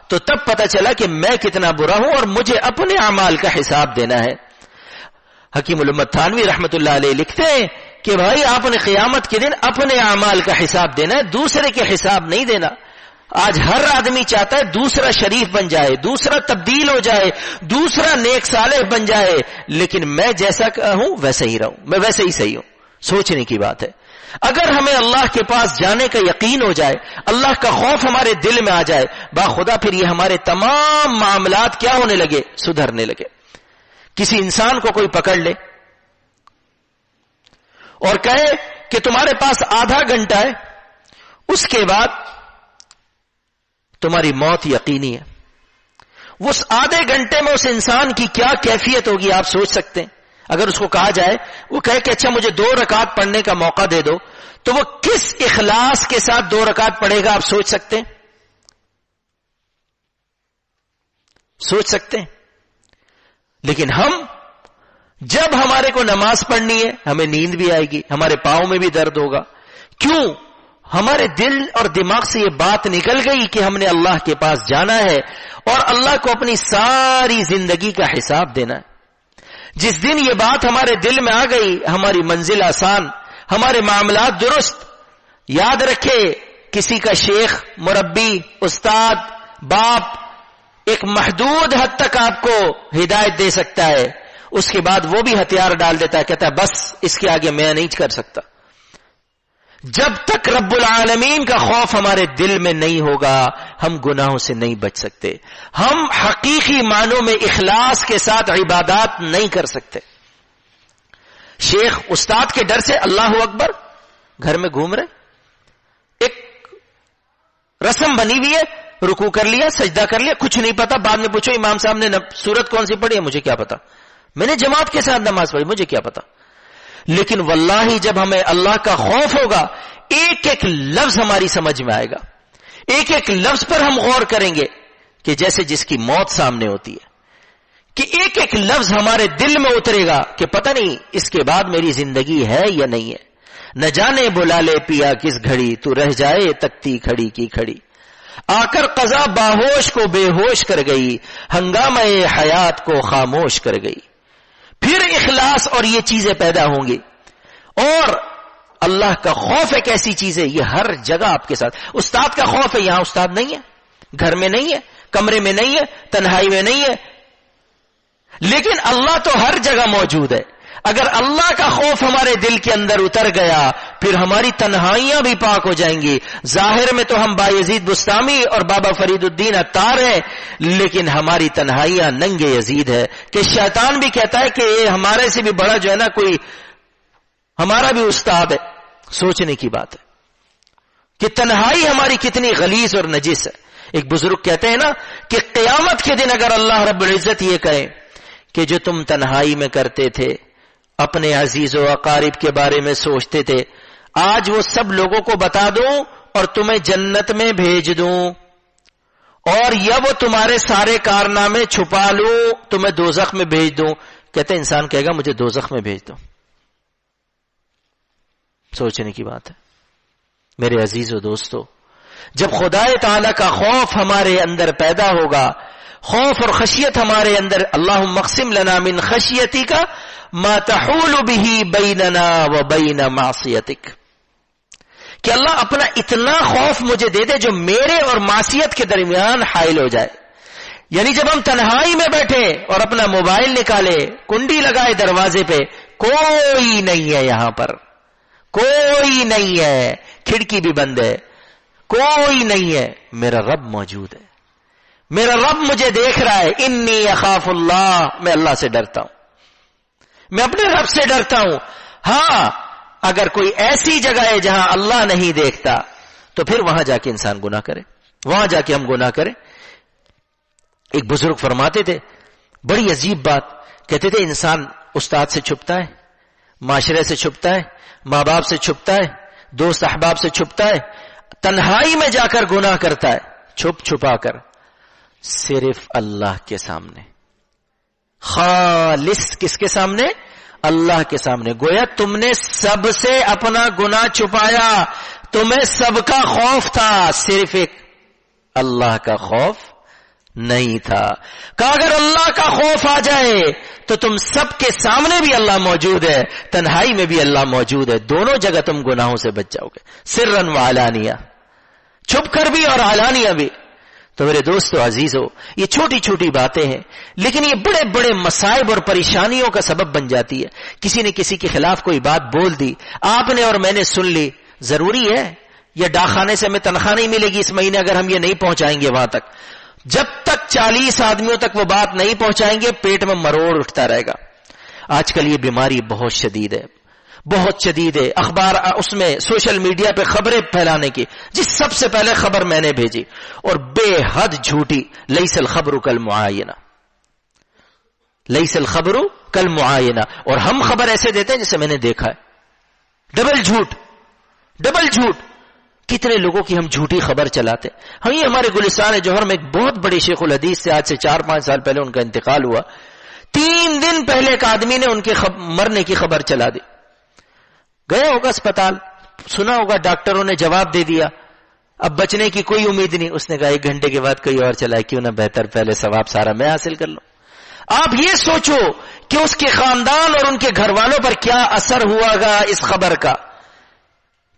تو تب پتہ چلا کہ میں کتنا برا ہوں اور مجھے اپنے اعمال کا حساب دینا ہے. حکیم الامت تھانوی رحمت اللہ علیہ لکھتے ہیں کہ بھائی آپ نے قیامت کے دن اپنے اعمال کا حساب دینا ہے, دوسرے کے حساب نہیں دینا. آج ہر آدمی چاہتا ہے دوسرا شریف بن جائے, دوسرا تبدیل ہو جائے, دوسرا نیک صالح بن جائے, لیکن میں جیسا ہوں ویسے ہی رہوں, میں ویسے ہی صحیح ہوں. سوچنے کی بات ہے. اگر ہمیں اللہ کے پاس جانے کا یقین ہو جائے, اللہ کا خوف ہمارے دل میں آ جائے, باخدا پھر یہ ہمارے تمام معاملات کیا ہونے لگے, سدھرنے لگے. کسی انسان کو کوئی پکڑ لے اور کہے کہ تمہارے پاس آدھا گھنٹہ ہے, اس کے بعد تمہاری موت یقینی ہے. اس آدھے گھنٹے میں اس انسان کی کیا کیفیت ہوگی آپ سوچ سکتے ہیں. اگر اس کو کہا جائے, وہ کہے کہ اچھا مجھے 2 رکعت پڑھنے کا موقع دے دو, تو وہ کس اخلاص کے ساتھ 2 رکعت پڑھے گا آپ سوچ سکتے ہیں, سوچ سکتے ہیں. لیکن ہم جب ہمارے کو نماز پڑھنی ہے ہمیں نیند بھی آئے گی, ہمارے پاؤں میں بھی درد ہوگا. کیوں؟ ہمارے دل اور دماغ سے یہ بات نکل گئی کہ ہم نے اللہ کے پاس جانا ہے اور اللہ کو اپنی ساری زندگی کا حساب دینا ہے. جس دن یہ بات ہمارے دل میں آ گئی, ہماری منزل آسان, ہمارے معاملات درست. یاد رکھے, کسی کا شیخ, مربی, استاد, باپ ایک محدود حد تک آپ کو ہدایت دے سکتا ہے, اس کے بعد وہ بھی ہتھیار ڈال دیتا ہے, کہتا ہے بس اس کے آگے میں نہیں کر سکتا. جب تک رب العالمین کا خوف ہمارے دل میں نہیں ہوگا ہم گناہوں سے نہیں بچ سکتے، ہم حقیقی معنوں میں اخلاص کے ساتھ عبادات نہیں کر سکتے۔ شیخ استاد کے ڈر سے اللہ اکبر گھر میں گھوم رہے، ایک رسم بنی ہوئی ہے، رکوع کر لیا، سجدہ کر لیا، کچھ نہیں پتا، بعد میں پوچھو امام صاحب نے سورت کون سی پڑھی ہے، مجھے کیا پتا، میں نے جماعت کے ساتھ نماز پڑھی، مجھے کیا پتا۔ لیکن واللہ جب ہمیں اللہ کا خوف ہوگا ایک ایک لفظ ہماری سمجھ میں آئے گا، ایک ایک لفظ پر ہم غور کریں گے کہ جیسے جس کی موت سامنے ہوتی ہے، کہ ایک ایک لفظ ہمارے دل میں اترے گا کہ پتہ نہیں اس کے بعد میری زندگی ہے یا نہیں ہے، نہ جانے بلا لے پیا کس گھڑی، تو رہ جائے تکتی کھڑی کی کھڑی، آ کر قضا باہوش کو بے ہوش کر گئی، ہنگامہ حیات کو خاموش کر گئی۔ پھر اخلاص اور یہ چیزیں پیدا ہوں گی، اور اللہ کا خوف ایک ایسی چیز ہے یہ ہر جگہ آپ کے ساتھ۔ استاد کا خوف ہے، یہاں استاد نہیں ہے، گھر میں نہیں ہے، کمرے میں نہیں ہے، تنہائی میں نہیں ہے، لیکن اللہ تو ہر جگہ موجود ہے۔ اگر اللہ کا خوف ہمارے دل کے اندر اتر گیا پھر ہماری تنہائیاں بھی پاک ہو جائیں گی۔ ظاہر میں تو ہم بایزید بستامی اور بابا فرید الدین عطار ہیں، لیکن ہماری تنہائیاں ننگے یزید ہے، کہ شیطان بھی کہتا ہے کہ یہ ہمارے سے بھی بڑا جو ہے نا کوئی ہمارا بھی استاد ہے۔ سوچنے کی بات ہے کہ تنہائی ہماری کتنی غلیظ اور نجس ہے۔ ایک بزرگ کہتے ہیں نا کہ قیامت کے دن اگر اللہ رب العزت یہ کہے کہ جو تم تنہائی میں کرتے تھے، اپنے عزیز و اقارب کے بارے میں سوچتے تھے، آج وہ سب لوگوں کو بتا دوں اور تمہیں جنت میں بھیج دوں، اور یا وہ تمہارے سارے کارنامے چھپا لوں تمہیں دوزخ میں بھیج دوں، کہتے ہیں انسان کہے گا مجھے دوزخ میں بھیج دو۔ سوچنے کی بات ہے میرے عزیز و دوستو، جب خدا تعالی کا خوف ہمارے اندر پیدا ہوگا، خوف اور خشیت ہمارے اندر، اللہم اقسم لنا من خشیتک ما تحول به بیننا وبین معصیتک، کہ اللہ اپنا اتنا خوف مجھے دے دے جو میرے اور معصیت کے درمیان حائل ہو جائے۔ یعنی جب ہم تنہائی میں بیٹھے اور اپنا موبائل نکالے، کنڈی لگائے دروازے پہ، کوئی نہیں ہے، یہاں پر کوئی نہیں ہے، کھڑکی بھی بند ہے، کوئی نہیں ہے، میرا رب موجود ہے، میرا رب مجھے دیکھ رہا ہے۔ انی اخاف اللہ، میں اللہ سے ڈرتا ہوں، میں اپنے رب سے ڈرتا ہوں۔ ہاں اگر کوئی ایسی جگہ ہے جہاں اللہ نہیں دیکھتا تو پھر وہاں جا کے انسان گناہ کرے، وہاں جا کے ہم گناہ کریں۔ ایک بزرگ فرماتے تھے بڑی عجیب بات، کہتے تھے انسان استاد سے چھپتا ہے، معاشرے سے چھپتا ہے، ماں باپ سے چھپتا ہے، دوست احباب سے چھپتا ہے، تنہائی میں جا کر گناہ کرتا ہے، چھپ چھپا کر، صرف اللہ کے سامنے، خالص کس کے سامنے؟ اللہ کے سامنے۔ گویا تم نے سب سے اپنا گناہ چھپایا، تمہیں سب کا خوف تھا، صرف ایک اللہ کا خوف نہیں تھا۔ کہ اگر اللہ کا خوف آ جائے تو تم سب کے سامنے بھی اللہ موجود ہے، تنہائی میں بھی اللہ موجود ہے، دونوں جگہ تم گناہوں سے بچ جاؤ گے، سرًا و علانیہ، چھپ کر بھی اور علانیہ بھی۔ تو میرے دوستو عزیزو، یہ چھوٹی چھوٹی باتیں ہیں لیکن یہ بڑے بڑے مصائب اور پریشانیوں کا سبب بن جاتی ہے۔ کسی نے کسی کے خلاف کوئی بات بول دی، آپ نے اور میں نے سن لی، ضروری ہے یا ڈاکخانے سے ہمیں تنخواہ نہیں ملے گی اس مہینے اگر ہم یہ نہیں پہنچائیں گے وہاں تک؟ جب تک 40 آدمیوں تک وہ بات نہیں پہنچائیں گے پیٹ میں مروڑ اٹھتا رہے گا۔ آج کل یہ بیماری بہت شدید ہے، بہت شدید ہے۔ اخبار اس میں سوشل میڈیا پہ خبریں پھیلانے کی، جس سب سے پہلے خبر میں نے بھیجی اور بے حد جھوٹی، لیس الخبر کالمعائنہ، لیس الخبر کالمعائنہ، اور ہم خبر ایسے دیتے ہیں جسے میں نے دیکھا ہے، ڈبل جھوٹ، ڈبل جھوٹ۔ کتنے لوگوں کی ہم جھوٹی خبر چلاتے ہیں۔ ہم یہ ہمارے گلستان جوہر میں ایک بہت بڑے شیخ الحدیث سے آج سے 4-5 سال پہلے ان کا انتقال ہوا، 3 دن پہلے ایک آدمی نے ان کے مرنے کی خبر چلا دی، گیا ہوگا اسپتال، سنا ہوگا ڈاکٹروں نے جواب دے دیا اب بچنے کی کوئی امید نہیں، اس نے کہا 1 گھنٹے کے بعد کوئی اور چلائے، کیوں نہ بہتر پہلے ثواب سارا میں حاصل کر لوں۔ آپ یہ سوچو کہ اس کے خاندان اور ان کے گھر والوں پر کیا اثر ہوا گا اس خبر کا،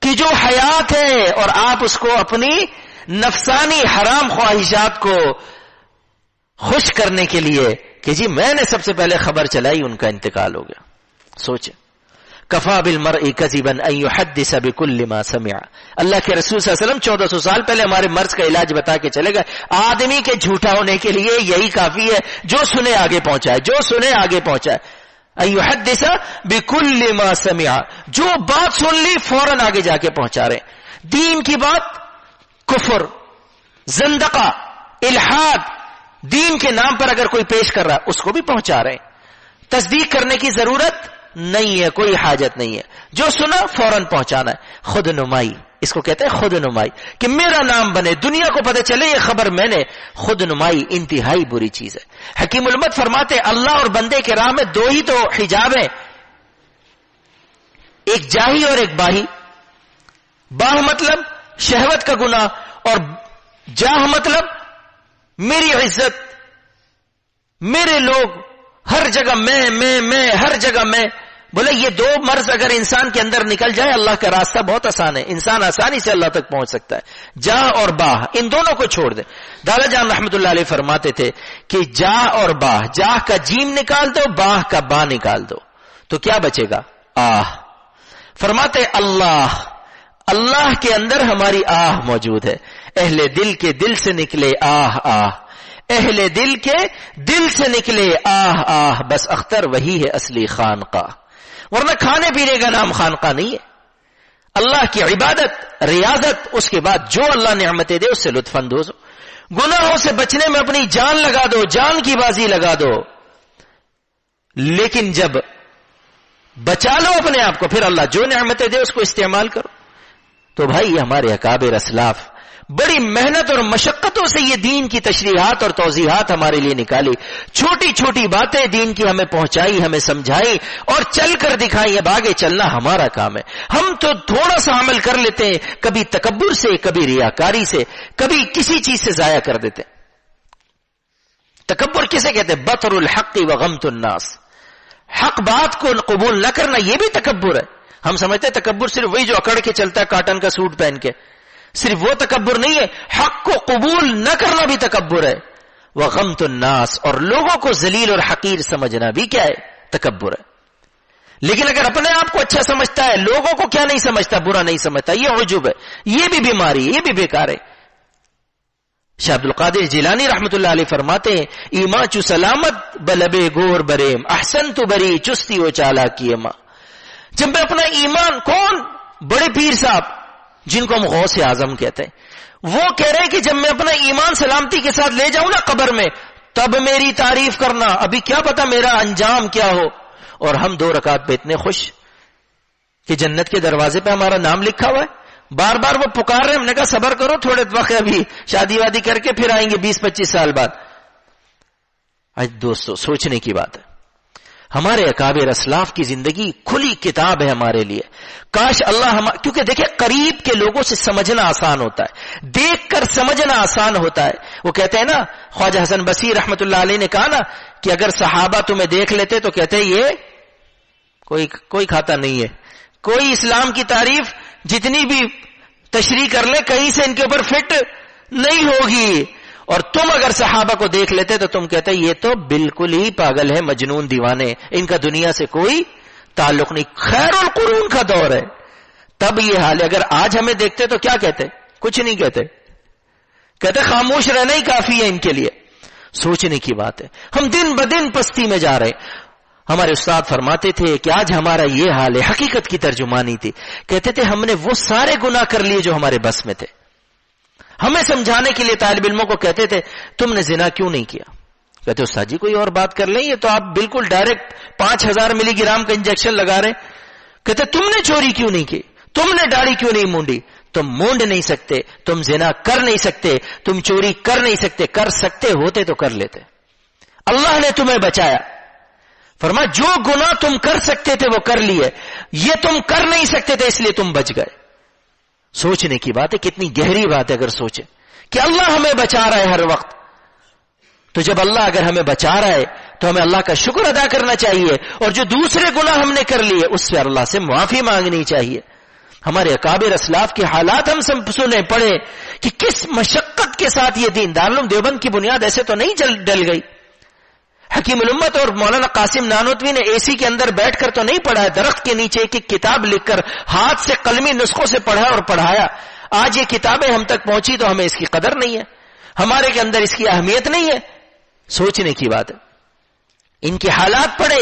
کہ جو حیات ہے اور آپ اس کو اپنی نفسانی حرام خواہشات کو خوش کرنے کے لیے کہ جی میں نے سب سے پہلے خبر چلائی، ان کا انتقال ہو گیا۔ سوچیں، کفا بالمرء کذبا ان یحدث بکل ما سمع. اللہ کے رسول صلی اللہ علیہ وسلم 1400 سال پہلے ہمارے مرض کا علاج بتا کے چلے گئے. آدمی کے جھوٹا ہونے کے لیے یہی کافی ہے، جو سنے آگے پہنچائے، جو سنے آگے پہنچائے. ان یحدث بکل ما سمع، جو بات سن لی فوراً آگے جا کے پہنچا رہے. دین کی بات کفر، زندقہ، الحاد، دین کے نام پر اگر کوئی پیش کر رہا ہے اس کو بھی پہنچا رہے ہیں. تصدیق کرنے کی ضرورت نہیں ہے، کوئی حاجت نہیں ہے، جو سنا فوراً پہنچانا ہے. خود نمائی، اس کو کہتے ہیں خود نمائی، کہ میرا نام بنے، دنیا کو پتہ چلے یہ خبر میں نے. خود نمائی انتہائی بری چیز ہے. حکیم الامت فرماتے اللہ اور بندے کے راہ میں دو ہی تو حجاب ہیں، ایک جاہی اور ایک باہی. باہ مطلب شہوت کا گناہ، اور جاہ مطلب میری عزت، میرے لوگ، ہر جگہ میں ہر جگہ میں. بولے یہ دو مرض اگر انسان کے اندر نکل جائے اللہ کا راستہ بہت آسان ہے، انسان آسانی سے اللہ تک پہنچ سکتا ہے. جاہ اور باہ ان دونوں کو چھوڑ دے. دادا جان رحمت اللہ علیہ فرماتے تھے کہ جاہ اور باہ، جاہ کا جیم نکال دو، باہ کا با نکال دو تو کیا بچے گا؟ آہ. فرماتے اللہ کے اندر ہماری آہ موجود ہے. اہل دل کے دل سے نکلے آہ آہ، اہل دل کے دل سے نکلے آہ آہ، بس اختر وہی ہے اصلی خانقاہ. ورنہ کھانے پینے کا نام خانقاہ نہیں ہے. اللہ کی عبادت، ریاضت، اس کے بعد جو اللہ نعمتیں دے اس سے لطف اندوز ہو. گناہوں سے بچنے میں اپنی جان لگا دو، جان کی بازی لگا دو، لیکن جب بچا لو اپنے آپ کو پھر اللہ جو نعمتیں دے اس کو استعمال کرو. تو بھائی ہمارے اکابر اسلاف بڑی محنت اور مشقتوں سے یہ دین کی تشریحات اور توضیحات ہمارے لیے نکالی، چھوٹی چھوٹی باتیں دین کی ہمیں پہنچائی، ہمیں سمجھائی اور چل کر دکھائی. اب آگے چلنا ہمارا کام ہے. ہم تو تھوڑا سا عمل کر لیتے ہیں، کبھی تکبر سے، کبھی ریاکاری سے، کبھی کسی چیز سے ضائع کر دیتے. تکبر کسے کہتے ہیں؟ بطر الحق وغمت الناس، حق بات کو قبول نہ کرنا یہ بھی تکبر ہے. ہم سمجھتے ہیں تکبر صرف وہی جو اکڑ کے چلتا ہے کاٹن کا سوٹ پہن کے، صرف وہ تکبر نہیں ہے، حق کو قبول نہ کرنا بھی تکبر ہے. وغمت الناس، اور لوگوں کو ذلیل اور حقیر سمجھنا بھی کیا ہے؟ تکبر ہے. لیکن اگر اپنے آپ کو اچھا سمجھتا ہے، لوگوں کو کیا نہیں سمجھتا؟ برا نہیں سمجھتا، یہ عجب ہے، یہ بھی بیماری ہے، یہ بھی بیکار ہے. شاہ عبد القادر جیلانی رحمت اللہ علیہ فرماتے ہیں ایمان چو سلامت بلبے گور بریم احسن تو بری چستی و چالاکی ماں. جب میں اپنا ایمان، کون؟ بڑے پیر صاحب جن کو ہم غوث اعظم کہتے ہیں، وہ کہہ رہے ہیں کہ جب میں اپنا ایمان سلامتی کے ساتھ لے جاؤں نا قبر میں تب میری تعریف کرنا، ابھی کیا پتا میرا انجام کیا ہو. اور ہم 2 رکعت پہ اتنے خوش کہ جنت کے دروازے پہ ہمارا نام لکھا ہوا ہے. بار بار وہ پکار رہے، ہم نے کہا صبر کرو تھوڑے وقت، ابھی شادی وادی کر کے پھر آئیں گے 20-25 سال بعد. آج دوستو سوچنے کی بات ہے، ہمارے اکابر اسلاف کی زندگی کھلی کتاب ہے ہمارے لیے. کاش اللہ کیونکہ دیکھیں قریب کے لوگوں سے سمجھنا آسان ہوتا ہے، دیکھ کر سمجھنا آسان ہوتا ہے. وہ کہتے ہیں نا، خواجہ حسن بصری رحمت اللہ علیہ نے کہا نا کہ اگر صحابہ تمہیں دیکھ لیتے تو کہتے یہ کوئی کھاتا نہیں ہے، کوئی اسلام کی تعریف جتنی بھی تشریح کر لے کہیں سے ان کے اوپر فٹ نہیں ہوگی. اور تم اگر صحابہ کو دیکھ لیتے تو تم کہتے یہ تو بالکل ہی پاگل ہے، مجنون دیوانے، ان کا دنیا سے کوئی تعلق نہیں. خیر القرون کا دور ہے تب یہ حال ہے. اگر آج ہمیں دیکھتے تو کیا کہتے؟ کچھ نہیں کہتے خاموش رہنا ہی کافی ہے ان کے لیے. سوچنے کی بات ہے، ہم دن بدن پستی میں جا رہے ہیں. ہمارے استاد فرماتے تھے کہ آج ہمارا یہ حال ہے، حقیقت کی ترجمانی تھی. کہتے تھے ہم نے وہ سارے گناہ کر لیے جو ہمارے بس میں تھے. ہمیں سمجھانے کے لیے طالب علموں کو کہتے تھے تم نے زنا کیوں نہیں کیا؟ کہتے استاد جی کوئی اور بات کر لیں، یہ تو آپ بالکل ڈائریکٹ 5000 ملی گرام کا انجیکشن لگا رہے ہیں. کہتے تم نے چوری کیوں نہیں کی؟ تم نے داڑھی کیوں نہیں مونڈی؟ تم مونڈ نہیں سکتے، تم زنا کر نہیں سکتے، تم چوری کر نہیں سکتے، کر سکتے ہوتے تو کر لیتے. اللہ نے تمہیں بچایا. فرمایا جو گناہ تم کر سکتے تھے وہ کر لیے، یہ تم کر نہیں سکتے تھے اس لیے تم بچ گئے. سوچنے کی بات ہے، کتنی گہری بات ہے اگر سوچیں کہ اللہ ہمیں بچا رہا ہے ہر وقت. تو جب اللہ اگر ہمیں بچا رہا ہے تو ہمیں اللہ کا شکر ادا کرنا چاہیے، اور جو دوسرے گناہ ہم نے کر لیے اس سے اللہ سے معافی مانگنی چاہیے. ہمارے اکابر اسلاف کے حالات ہم سنے پڑے کہ کس مشقت کے ساتھ یہ دین. دارالعلوم دیوبند کی بنیاد ایسے تو نہیں ڈل گئی. حکیم الامت اور مولانا قاسم نانوتوی نے اے سی کے اندر بیٹھ کر تو نہیں پڑھا ہے، درخت کے نیچے ایک کتاب لکھ کر ہاتھ سے قلمی نسخوں سے پڑھا اور پڑھایا. آج یہ کتابیں ہم تک پہنچی تو ہمیں اس کی قدر نہیں ہے، ہمارے کے اندر اس کی اہمیت نہیں ہے. سوچنے کی بات ہے. ان کے حالات پڑھے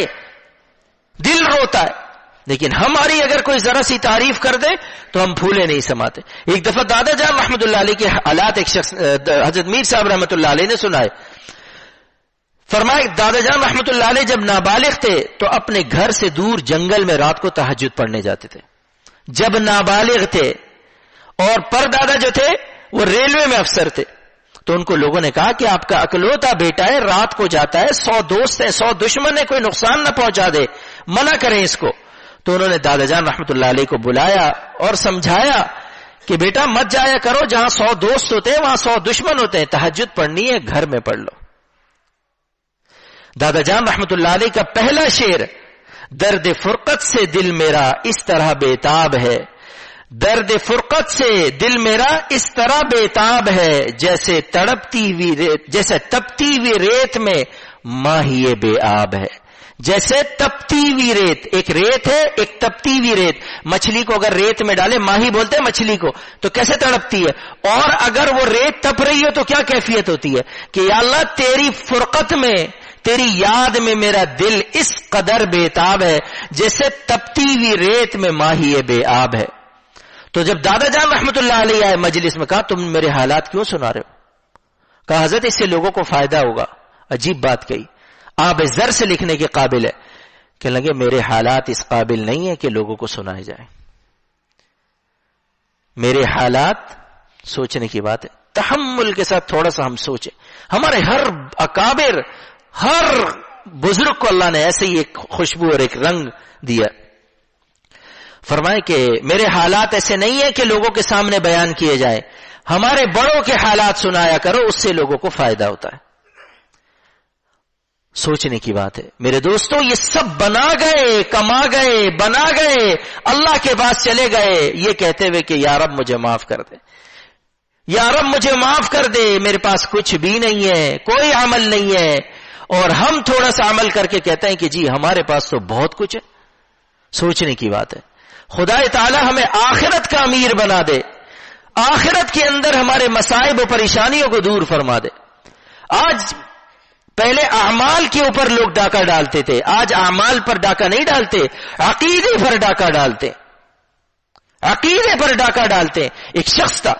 دل روتا ہے، لیکن ہماری اگر کوئی ذرا سی تعریف کر دے تو ہم پھولے نہیں سماتے. ایک دفعہ دادا جان رحمت اللہ علیہ کے حالات ایک شخص حضرت میر صاحب رحمت اللہ علیہ نے سنائے. فرمائے دادا جان رحمت اللہ علیہ جب نابالغ تھے تو اپنے گھر سے دور جنگل میں رات کو تہجد پڑھنے جاتے تھے. جب نابالغ تھے اور پر دادا جو تھے وہ ریلوے میں افسر تھے، تو ان کو لوگوں نے کہا کہ آپ کا اکلوتا بیٹا ہے، رات کو جاتا ہے، 100 دوست ہیں، 100 دشمن ہے، کوئی نقصان نہ پہنچا دے، منع کریں اس کو. تو انہوں نے دادا جان رحمت اللہ علیہ کو بلایا اور سمجھایا کہ بیٹا مت جایا کرو، جہاں 100 دوست ہوتے ہیں وہاں 100 دشمن ہوتے ہیں، تہجد پڑھنی ہے گھر میں پڑھ لو. دادا جان رحمت اللہ علیہ کا پہلا شعر، درد فرقت سے دل میرا اس طرح بےتاب ہے، درد فرقت سے دل میرا اس طرح بےتاب ہے، جیسے تپتی ہوئی ریت میں ماہی بے آب ہے. جیسے تپتی ہوئی ریت، ایک ریت ہے ایک تپتی ہوئی ریت. مچھلی کو اگر ریت میں ڈالے، ماہی بولتے ہیں مچھلی کو، تو کیسے تڑپتی ہے، اور اگر وہ ریت تپ رہی ہے تو کیا کیفیت ہوتی ہے کہ یا اللہ تیری فرقت میں، تیری یاد میں میرا دل اس قدر بےتاب ہے جیسے تپتی ہوئی ریت میں ماہی بے آب ہے. تو جب دادا جان رحمت اللہ علیہ آئے مجلس میں، کہا تم میرے حالات کیوں سنا رہے ہو؟ کہا حضرت اس سے لوگوں کو فائدہ ہوگا. عجیب بات کہی، آپ زر سے لکھنے کے قابل ہے. کہنے لگے میرے حالات اس قابل نہیں ہے کہ لوگوں کو سنائے جائیں. میرے حالات سوچنے کی بات ہے. تحمل کے ساتھ تھوڑا سا ہم سوچیں. ہمارے ہر اکابر، ہر بزرگ کو اللہ نے ایسے ہی ایک خوشبو اور ایک رنگ دیا. فرمائے کہ میرے حالات ایسے نہیں ہیں کہ لوگوں کے سامنے بیان کیے جائیں، ہمارے بڑوں کے حالات سنایا کرو، اس سے لوگوں کو فائدہ ہوتا ہے. سوچنے کی بات ہے میرے دوستو. یہ سب بنا گئے، کما گئے، بنا گئے، اللہ کے پاس چلے گئے یہ کہتے ہوئے کہ یا رب مجھے معاف کر دے، یا رب مجھے معاف کر دے، میرے پاس کچھ بھی نہیں ہے، کوئی عمل نہیں ہے. اور ہم تھوڑا سا عمل کر کے کہتے ہیں کہ جی ہمارے پاس تو بہت کچھ ہے. سوچنے کی بات ہے. خدا تعالی ہمیں آخرت کا امیر بنا دے، آخرت کے اندر ہمارے مصائب و پریشانیوں کو دور فرما دے. آج پہلے اعمال کے اوپر لوگ ڈاکہ ڈالتے تھے، آج اعمال پر ڈاکہ نہیں ڈالتے، عقیدے پر ڈاکہ ڈالتے، عقیدے پر ڈاکہ ڈالتے. ایک شخص تھا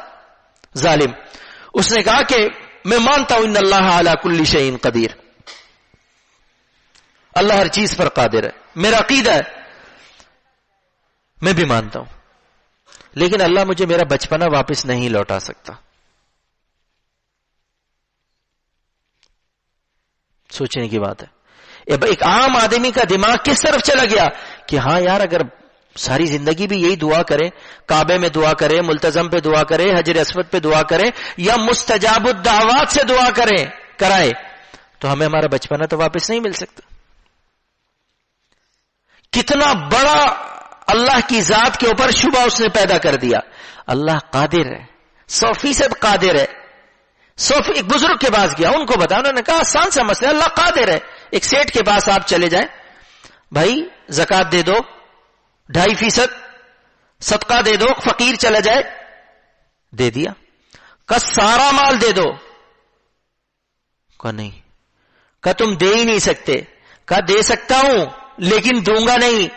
ظالم، اس نے کہا کہ میں مانتا ہوں ان اللہ علی کل شیء قدیر، اللہ ہر چیز پر قادر ہے، میرا عقیدہ ہے، میں بھی مانتا ہوں، لیکن اللہ مجھے میرا بچپنا واپس نہیں لوٹا سکتا. سوچنے کی بات ہے. ایک عام آدمی کا دماغ کس طرف چلا گیا کہ ہاں یار اگر ساری زندگی بھی یہی دعا کرے، کعبے میں دعا کرے، ملتزم پہ دعا کرے، حجر اسود پہ دعا کرے، یا مستجاب الدعوات سے دعا کرائے تو ہمیں ہمارا بچپنا تو واپس نہیں مل سکتا. کتنا بڑا اللہ کی ذات کے اوپر شبہ اس نے پیدا کر دیا. اللہ قادر ہے، 100% قادر ہے. ایک بزرگ کے پاس گیا، ان کو بتا، انہوں نے کہا آسان سا مسئلہ، اللہ قادر ہے. ایک سیٹ کے پاس آپ چلے جائیں، بھائی زکات دے دو 2.5%، صدقہ دے دو، فقیر چلا جائے، دے دیا. کہ سارا مال دے دو، کہ نہیں، کہ تم دے ہی نہیں سکتے. کہ دے سکتا ہوں لیکن دوں گا نہیں،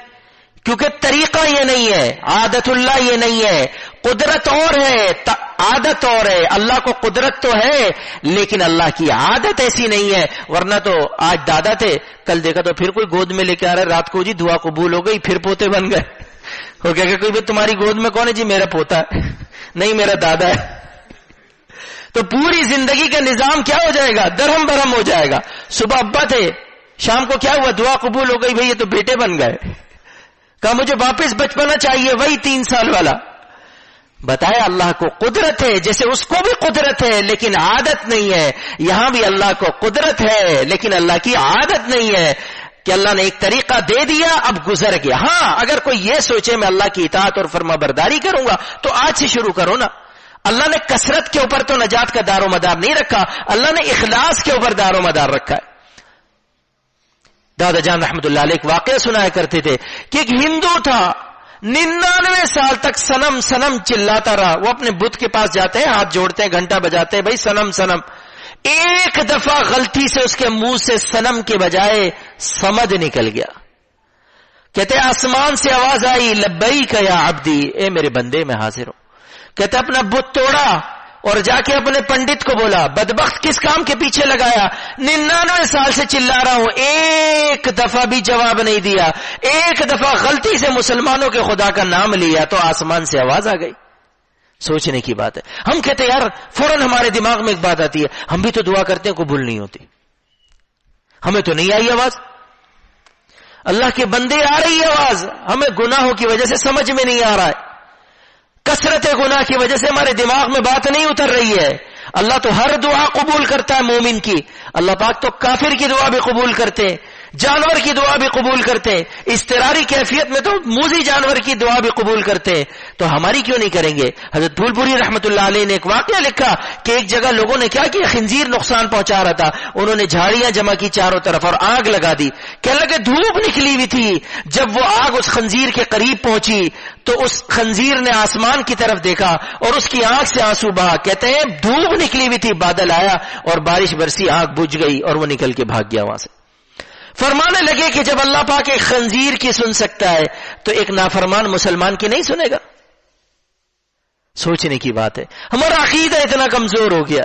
کیونکہ طریقہ یہ نہیں ہے، عادت اللہ یہ نہیں ہے، قدرت اور ہے، عادت اور ہے. اللہ کو قدرت تو ہے لیکن اللہ کی عادت ایسی نہیں ہے. ورنہ تو آج دادا تھے، کل دیکھا تو پھر کوئی گود میں لے کے آ رہا ہے، رات کو جی دعا قبول ہو گئی، پھر پوتے بن گئے. وہ کہہ کہ کوئی بھی تمہاری گود میں کون ہے؟ جی میرا پوتا ہے. نہیں میرا دادا ہے. تو پوری زندگی کا نظام کیا ہو جائے گا؟ درہم برہم ہو جائے گا. صبح ابا تھے، شام کو کیا ہوا؟ دعا قبول ہو گئی، بھئی یہ تو بیٹے بن گئے. کہا مجھے واپس بچپنا چاہیے، وہی 3 سال والا. بتایا اللہ کو قدرت ہے، جیسے اس کو بھی قدرت ہے لیکن عادت نہیں ہے. یہاں بھی اللہ کو قدرت ہے لیکن اللہ کی عادت نہیں ہے کہ اللہ نے ایک طریقہ دے دیا اب گزر گیا. ہاں اگر کوئی یہ سوچے میں اللہ کی اطاعت اور فرما برداری کروں گا تو آج سے شروع کرو نا. اللہ نے کثرت کے اوپر تو نجات کا دار و مدار نہیں رکھا، اللہ نے اخلاص کے اوپر دار و مدار رکھا ہے. دادا جان رحمت اللہ علیہ ایک واقعہ سنایا کرتے تھے کہ ایک ہندو تھا 99 سال تک سنم سنم چلاتا رہا. وہ اپنے بت کے پاس جاتے ہیں, ہاتھ جوڑتے ہیں, گھنٹہ بجاتے ہیں, بھائی سنم سنم. ایک دفعہ غلطی سے اس کے منہ سے سنم کے بجائے سمد نکل گیا. کہتے آسمان سے آواز آئی لبیک یا عبدی, اے میرے بندے میں حاضر ہوں. کہتے اپنا بت توڑا اور جا کے اپنے پنڈت کو بولا بدبخت کس کام کے پیچھے لگایا, 99 سال سے چلا رہا ہوں, ایک دفعہ بھی جواب نہیں دیا, ایک دفعہ غلطی سے مسلمانوں کے خدا کا نام لیا تو آسمان سے آواز آ گئی. سوچنے کی بات ہے. ہم کہتے یار فوراً ہمارے دماغ میں ایک بات آتی ہے, ہم بھی تو دعا کرتے ہیں قبول نہیں ہوتی, ہمیں تو نہیں آئی آواز. اللہ کے بندے آ رہی ہے آواز, ہمیں گناہوں کی وجہ سے سمجھ میں نہیں آ رہا ہے, کثرت گناہ کی وجہ سے ہمارے دماغ میں بات نہیں اتر رہی ہے. اللہ تو ہر دعا قبول کرتا ہے مومن کی. اللہ پاک تو کافر کی دعا بھی قبول کرتے ہیں, جانور کی دعا بھی قبول کرتے ہیں, اضطراری کیفیت میں تو موذی جانور کی دعا بھی قبول کرتے ہیں, تو ہماری کیوں نہیں کریں گے. حضرت پھول پوری رحمت اللہ علیہ نے ایک واقعہ لکھا کہ ایک جگہ لوگوں نے کیا کیا, خنزیر نقصان پہنچا رہا تھا, انہوں نے جھاڑیاں جمع کی چاروں طرف اور آگ لگا دی. کہنے لگے دھوپ نکلی ہوئی تھی, جب وہ آگ اس خنزیر کے قریب پہنچی تو اس خنزیر نے آسمان کی طرف دیکھا اور اس کی آنکھ سے آنسو بہا. کہتے ہیں دھوپ نکلی ہوئی تھی, بادل آیا اور بارش برسی, آگ بجھ گئی اور وہ نکل کے بھاگ گیا وہاں سے. فرمانے لگے کہ جب اللہ پاک ایک خنزیر کی سن سکتا ہے تو ایک نافرمان مسلمان کی نہیں سنے گا. سوچنے کی بات ہے, ہمارا عقیدہ اتنا کمزور ہو گیا.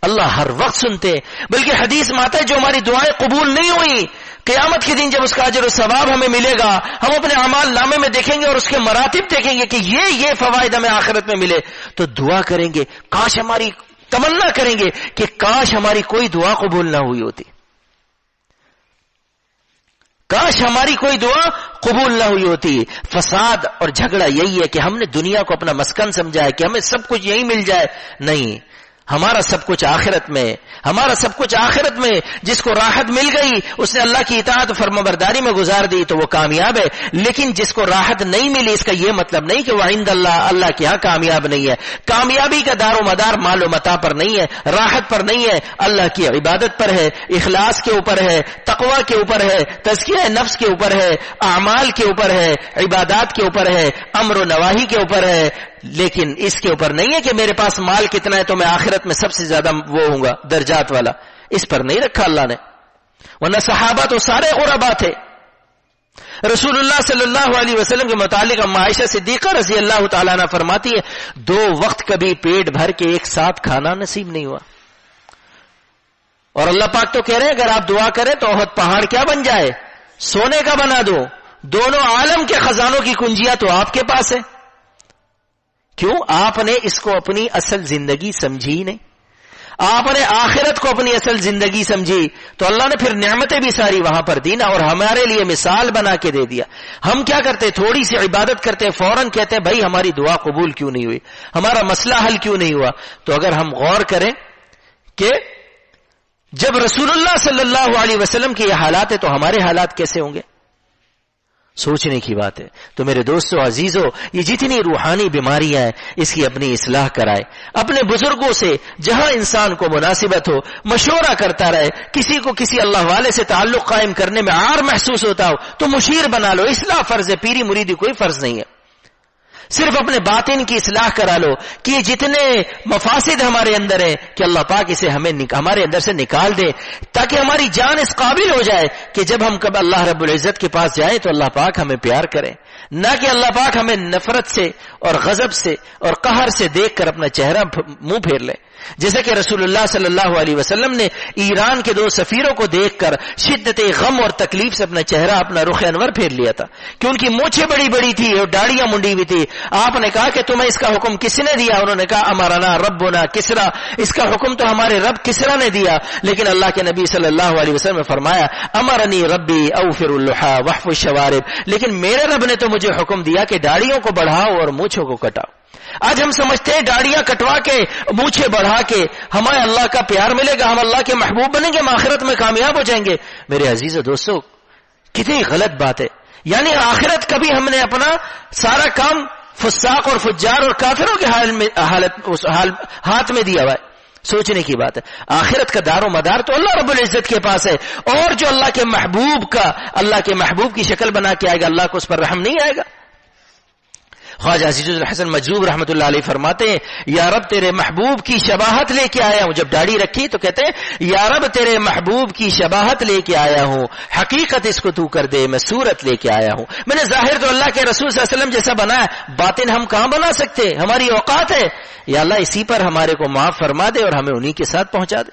اللہ ہر وقت سنتے, بلکہ حدیث میں آتا ہے جو ہماری دعائیں قبول نہیں ہوئی قیامت کے دن جب اس کا اجر و ثواب ہمیں ملے گا, ہم اپنے اعمال نامے میں دیکھیں گے اور اس کے مراتب دیکھیں گے کہ یہ فوائد ہمیں آخرت میں ملے, تو دعا کریں گے, کاش ہماری تمنا کریں گے کہ کاش ہماری کوئی دعا قبول نہ ہوئی ہوتی, کاش ہماری کوئی دعا قبول نہ ہوئی ہوتی. فساد اور جھگڑا یہی ہے کہ ہم نے دنیا کو اپنا مسکن سمجھا ہے کہ ہمیں سب کچھ یہی مل جائے. نہیں, ہمارا سب کچھ آخرت میں, ہمارا سب کچھ آخرت میں. جس کو راحت مل گئی اس نے اللہ کی اطاعت فرمانبرداری میں گزار دی تو وہ کامیاب ہے, لیکن جس کو راحت نہیں ملی اس کا یہ مطلب نہیں کہ وہ عند اللہ, اللہ کے ہاں کامیاب نہیں ہے. کامیابی کا دار و مدار مال و متاع پر نہیں ہے, راحت پر نہیں ہے, اللہ کی عبادت پر ہے, اخلاص کے اوپر ہے, تقوی کے اوپر ہے, تزکیہ نفس کے اوپر ہے, اعمال کے اوپر ہے, عبادات کے اوپر ہے, امر و نواہی کے اوپر ہے. لیکن اس کے اوپر نہیں ہے کہ میرے پاس مال کتنا ہے تو میں آخرت میں سب سے زیادہ وہ ہوں گا درجات والا, اس پر نہیں رکھا اللہ نے. ورنہ صحابہ تو سارے غربا تھے. رسول اللہ صلی اللہ علیہ وسلم کے متعلق اما عائشہ صدیقہ رضی اللہ تعالیٰ عنہ فرماتی ہے 2 وقت کبھی پیٹ بھر کے ایک ساتھ کھانا نصیب نہیں ہوا, اور اللہ پاک تو کہہ رہے ہیں اگر آپ دعا کریں تو احد پہاڑ کیا بن جائے, سونے کا بنا دو. دونوں عالم کے خزانوں کی کنجیاں تو آپ کے پاس ہے. کیوں؟ آپ نے اس کو اپنی اصل زندگی سمجھی نہیں, آپ نے آخرت کو اپنی اصل زندگی سمجھی, تو اللہ نے پھر نعمتیں بھی ساری وہاں پر دی نا, اور ہمارے لیے مثال بنا کے دے دیا. ہم کیا کرتے, تھوڑی سی عبادت کرتے فوراً کہتے ہیں بھائی ہماری دعا قبول کیوں نہیں ہوئی, ہمارا مسئلہ حل کیوں نہیں ہوا. تو اگر ہم غور کریں کہ جب رسول اللہ صلی اللہ علیہ وسلم کے یہ حالات ہیں تو ہمارے حالات کیسے ہوں گے, سوچنے کی بات ہے. تو میرے دوستو عزیزو, یہ جتنی روحانی بیماریاں ہیں اس کی اپنی اصلاح کرائے, اپنے بزرگوں سے جہاں انسان کو مناسبت ہو مشورہ کرتا رہے. کسی کو کسی اللہ والے سے تعلق قائم کرنے میں عار محسوس ہوتا ہو تو مشیر بنا لو, اصلاح فرض ہے, پیری مریدی کوئی فرض نہیں ہے. صرف اپنے باطن کی اصلاح کرا لو کہ یہ جتنے مفاسد ہمارے اندر ہیں کہ اللہ پاک اسے ہمیں ہمارے اندر سے نکال دے, تاکہ ہماری جان اس قابل ہو جائے کہ جب ہم کب اللہ رب العزت کے پاس جائیں تو اللہ پاک ہمیں پیار کرے, نہ کہ اللہ پاک ہمیں نفرت سے اور غضب سے اور قہر سے دیکھ کر اپنا چہرہ منہ پھیر لے. جیسے کہ رسول اللہ صلی اللہ علیہ وسلم نے ایران کے 2 سفیروں کو دیکھ کر شدت غم اور تکلیف سے اپنا چہرہ, اپنا رخ انور پھیر لیا تھا کہ ان کی مونچھیں بڑی بڑی تھی اور داڑیاں منڈی ہوئی تھی. آپ نے کہا کہ تمہیں اس کا حکم کس نے دیا؟ انہوں نے کہا امرنا ربنا کسرا, اس کا حکم تو ہمارے رب کسرا نے دیا. لیکن اللہ کے نبی صلی اللہ علیہ وسلم نے فرمایا امرنی ربی اوفر اللحى واحف الشوارب, لیکن میرے رب نے تو مجھے حکم دیا کہ داڑیوں کو بڑھاؤ اور مونچھوں کو کٹاؤ. آج ہم سمجھتے ہیں داڑیاں کٹوا کے مونچھیں بڑھا کے ہمیں اللہ کا پیار ملے گا, ہم اللہ کے محبوب بنیں گے, ہم آخرت میں کامیاب ہو جائیں گے. میرے عزیز و دوستو کتنی غلط بات ہے. یعنی آخرت کبھی ہم نے اپنا سارا کام فساق اور فجار اور کافروں کے ہاتھ میں دیا ہوا ہے. سوچنے کی بات ہے. آخرت کا دار و مدار تو اللہ رب العزت کے پاس ہے, اور جو اللہ کے محبوب کی شکل بنا کے آئے گا اللہ کو اس پر رحم نہیں آئے گا. خواجہ عزیز الحسن مجذوب رحمۃ اللہ علیہ فرماتے ہیں یا رب تیرے محبوب کی شباہت لے کے آیا ہوں. جب داڑھی رکھی تو کہتے ہیں یا رب تیرے محبوب کی شباہت لے کے آیا ہوں, حقیقت اس کو تو کر دے, میں صورت لے کے آیا ہوں. میں نے ظاہر تو اللہ کے رسول صلی اللہ علیہ وسلم جیسا بنایا, باطن ہم کہاں بنا سکتے, ہماری اوقات ہے. یا اللہ اسی پر ہمارے کو معاف فرما دے اور ہمیں انہی کے ساتھ پہنچا دے.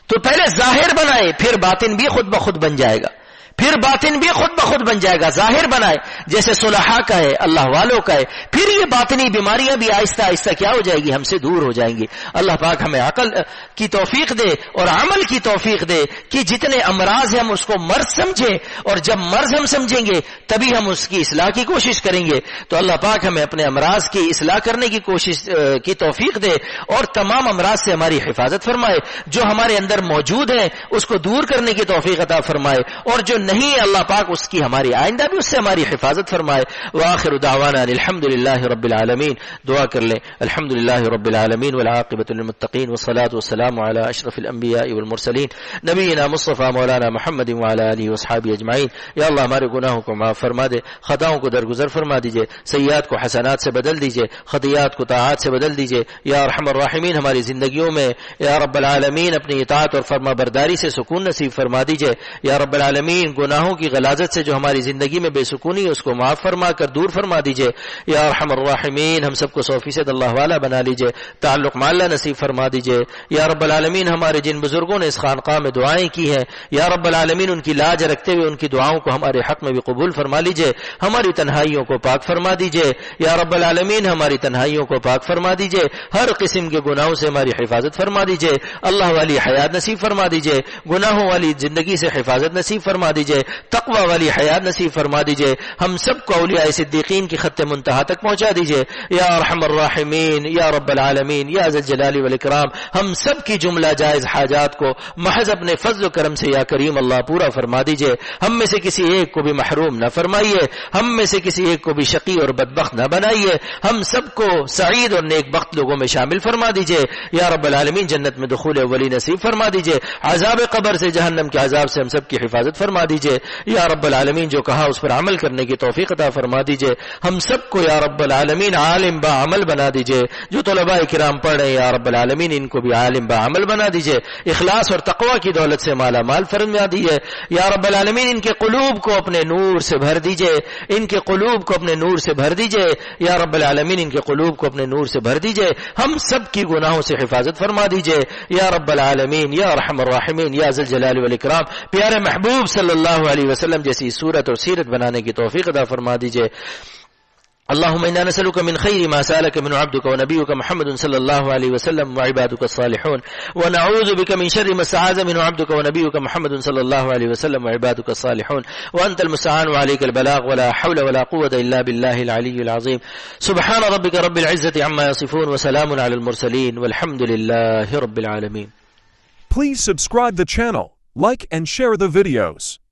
تو پہلے ظاہر بنائے, پھر باطن بھی خود بخود بن جائے گا, پھر باطن بھی خود بخود بن جائے گا. ظاہر بنائے جیسے صلحاء کا ہے, اللہ والوں کا ہے, پھر یہ باطنی بیماریاں بھی آہستہ آہستہ کیا ہو جائے گی, ہم سے دور ہو جائیں گی. اللہ پاک ہمیں عقل کی توفیق دے اور عمل کی توفیق دے کہ جتنے امراض ہیں ہم اس کو مرض سمجھیں, اور جب مرض ہم سمجھیں گے تبھی ہم اس کی اصلاح کی کوشش کریں گے. تو اللہ پاک ہمیں اپنے امراض کی اصلاح کرنے کی کوشش کی توفیق دے اور تمام امراض سے ہماری حفاظت فرمائے. جو ہمارے اندر موجود ہیں اس کو دور کرنے کی توفیق عطا فرمائے, اور جو نہیں اللہ پاک اس کی ہماری آئندہ بھی اس سے ہماری حفاظت فرمائے. وآخر دعوانا الحمدللہ رب العالمین. دعا کر لیں. الحمدللہ رب العالمین والعاقبۃ للمتقین والصلاة والسلام علی اشرف الانبیاء والمرسلین نبینا مصطفیٰ مولانا محمد وعلی آلہ وصحبہ اجمعین. یا اللہ ہمارے گناہوں کو معاف فرما دے, خطاؤں کو درگزر فرما دیجئے, سیئات کو حسنات سے بدل دیجئے, خطیات کو طاعات سے بدل دیجئے. یا ارحم الراحمین ہماری زندگیوں میں یا رب العالمین اپنی اطاعت اور فرما برداری سے سکون نصیب فرما دیجئے. یا رب العالمین گناہوں کی غلاظت سے جو ہماری زندگی میں بے سکونی اس کو معاف فرما کر دور فرما دیجئے. یا ارحم الراحمین ہم سب کو 100% اللہ والا بنا لیجئے, تعلق مع اللہ نصیب فرما دیجئے. یا رب العالمین ہمارے جن بزرگوں نے اس خانقاہ میں دعائیں کی ہیں یا رب العالمین ان کی لاج رکھتے ہوئے ان کی دعاؤں کو ہمارے حق میں بھی قبول فرما لیجئے. ہماری تنہائیوں کو پاک فرما دیجئے. یا رب العالمین ہماری تنہائیوں کو پاک فرما دیجئے, ہر قسم کے گناہوں سے ہماری حفاظت فرما دیجئے. اللہ والی حیات نصیب فرما دیجئے, گناہوں والی زندگی سے حفاظت نصیب فرما دیجئے, تقوی والی حیات نصیب فرما دیجئے. ہم سب کو اولیاء صدیقین کی خط منتہا تک پہنچا دیجئے. یا ارحم الراحمین یا رب العالمین یا ذی الجلال والاکرام ہم سب کی جملہ جائز حاجات کو محض اپنے فضل و کرم سے یا کریم اللہ پورا فرما دیجئے. ہم میں سے کسی ایک کو بھی محروم نہ فرمائیے, ہم میں سے کسی ایک کو بھی شقی اور بدبخت نہ بنائیے, ہم سب کو سعید اور نیک بخت لوگوں میں شامل فرما دیجئے. یا رب العالمین جنت میں دخول اولی نصیب فرما دیجئے, عذاب قبر سے جہنم کے عذاب سے ہم سب کی حفاظت فرما دیجئے. یا رب العالمین جو کہا اس پر عمل کرنے کی توفیق عطا فرما دیجئے. ہم سب کو یا رب العالمین عالم با عمل بنا دیجئے. جو طلباء کرام پڑھ رہے ہیں یا رب العالمین ان کو بھی عالم با عمل بنا دیجئے, اخلاص اور تقوی کی دولت سے مالا مال فرما دیجئے. یا رب العالمین ان کے قلوب کو اپنے نور سے بھر دیجئے, ان کے قلوب کو اپنے نور سے بھر دیجئے. یا رب العالمین ان کے قلوب کو اپنے نور سے بھر دیجئے. ہم سب کی گناہوں سے حفاظت فرما دیجئے. یا رب العالمین یا ارحم الراحمین یا ذی الجلال والاکرام پیارے محبوب صلی اللہ علیہ وسلم جیسی صورت اور سیرت بنانے کی توفیق عطا فرما دیجئے. اللهم إنا نسألك من خير ما سألك من عبدك ونبيك محمد صلى الله عليه وسلم وعبادك الصالحون, ونعوذ بك من شر ما استعاذ منه عبدك ونبيك محمد صلى الله عليه وسلم وعبادك الصالحون, وأنت المستعان وعليك البلاغ ولا حول ولا قوة إلا بالله العلي العظيم. سبحان ربك رب العزة عما يصفون وسلام على المرسلين والحمد لله رب العالمين. Please subscribe the channel, like and share the videos.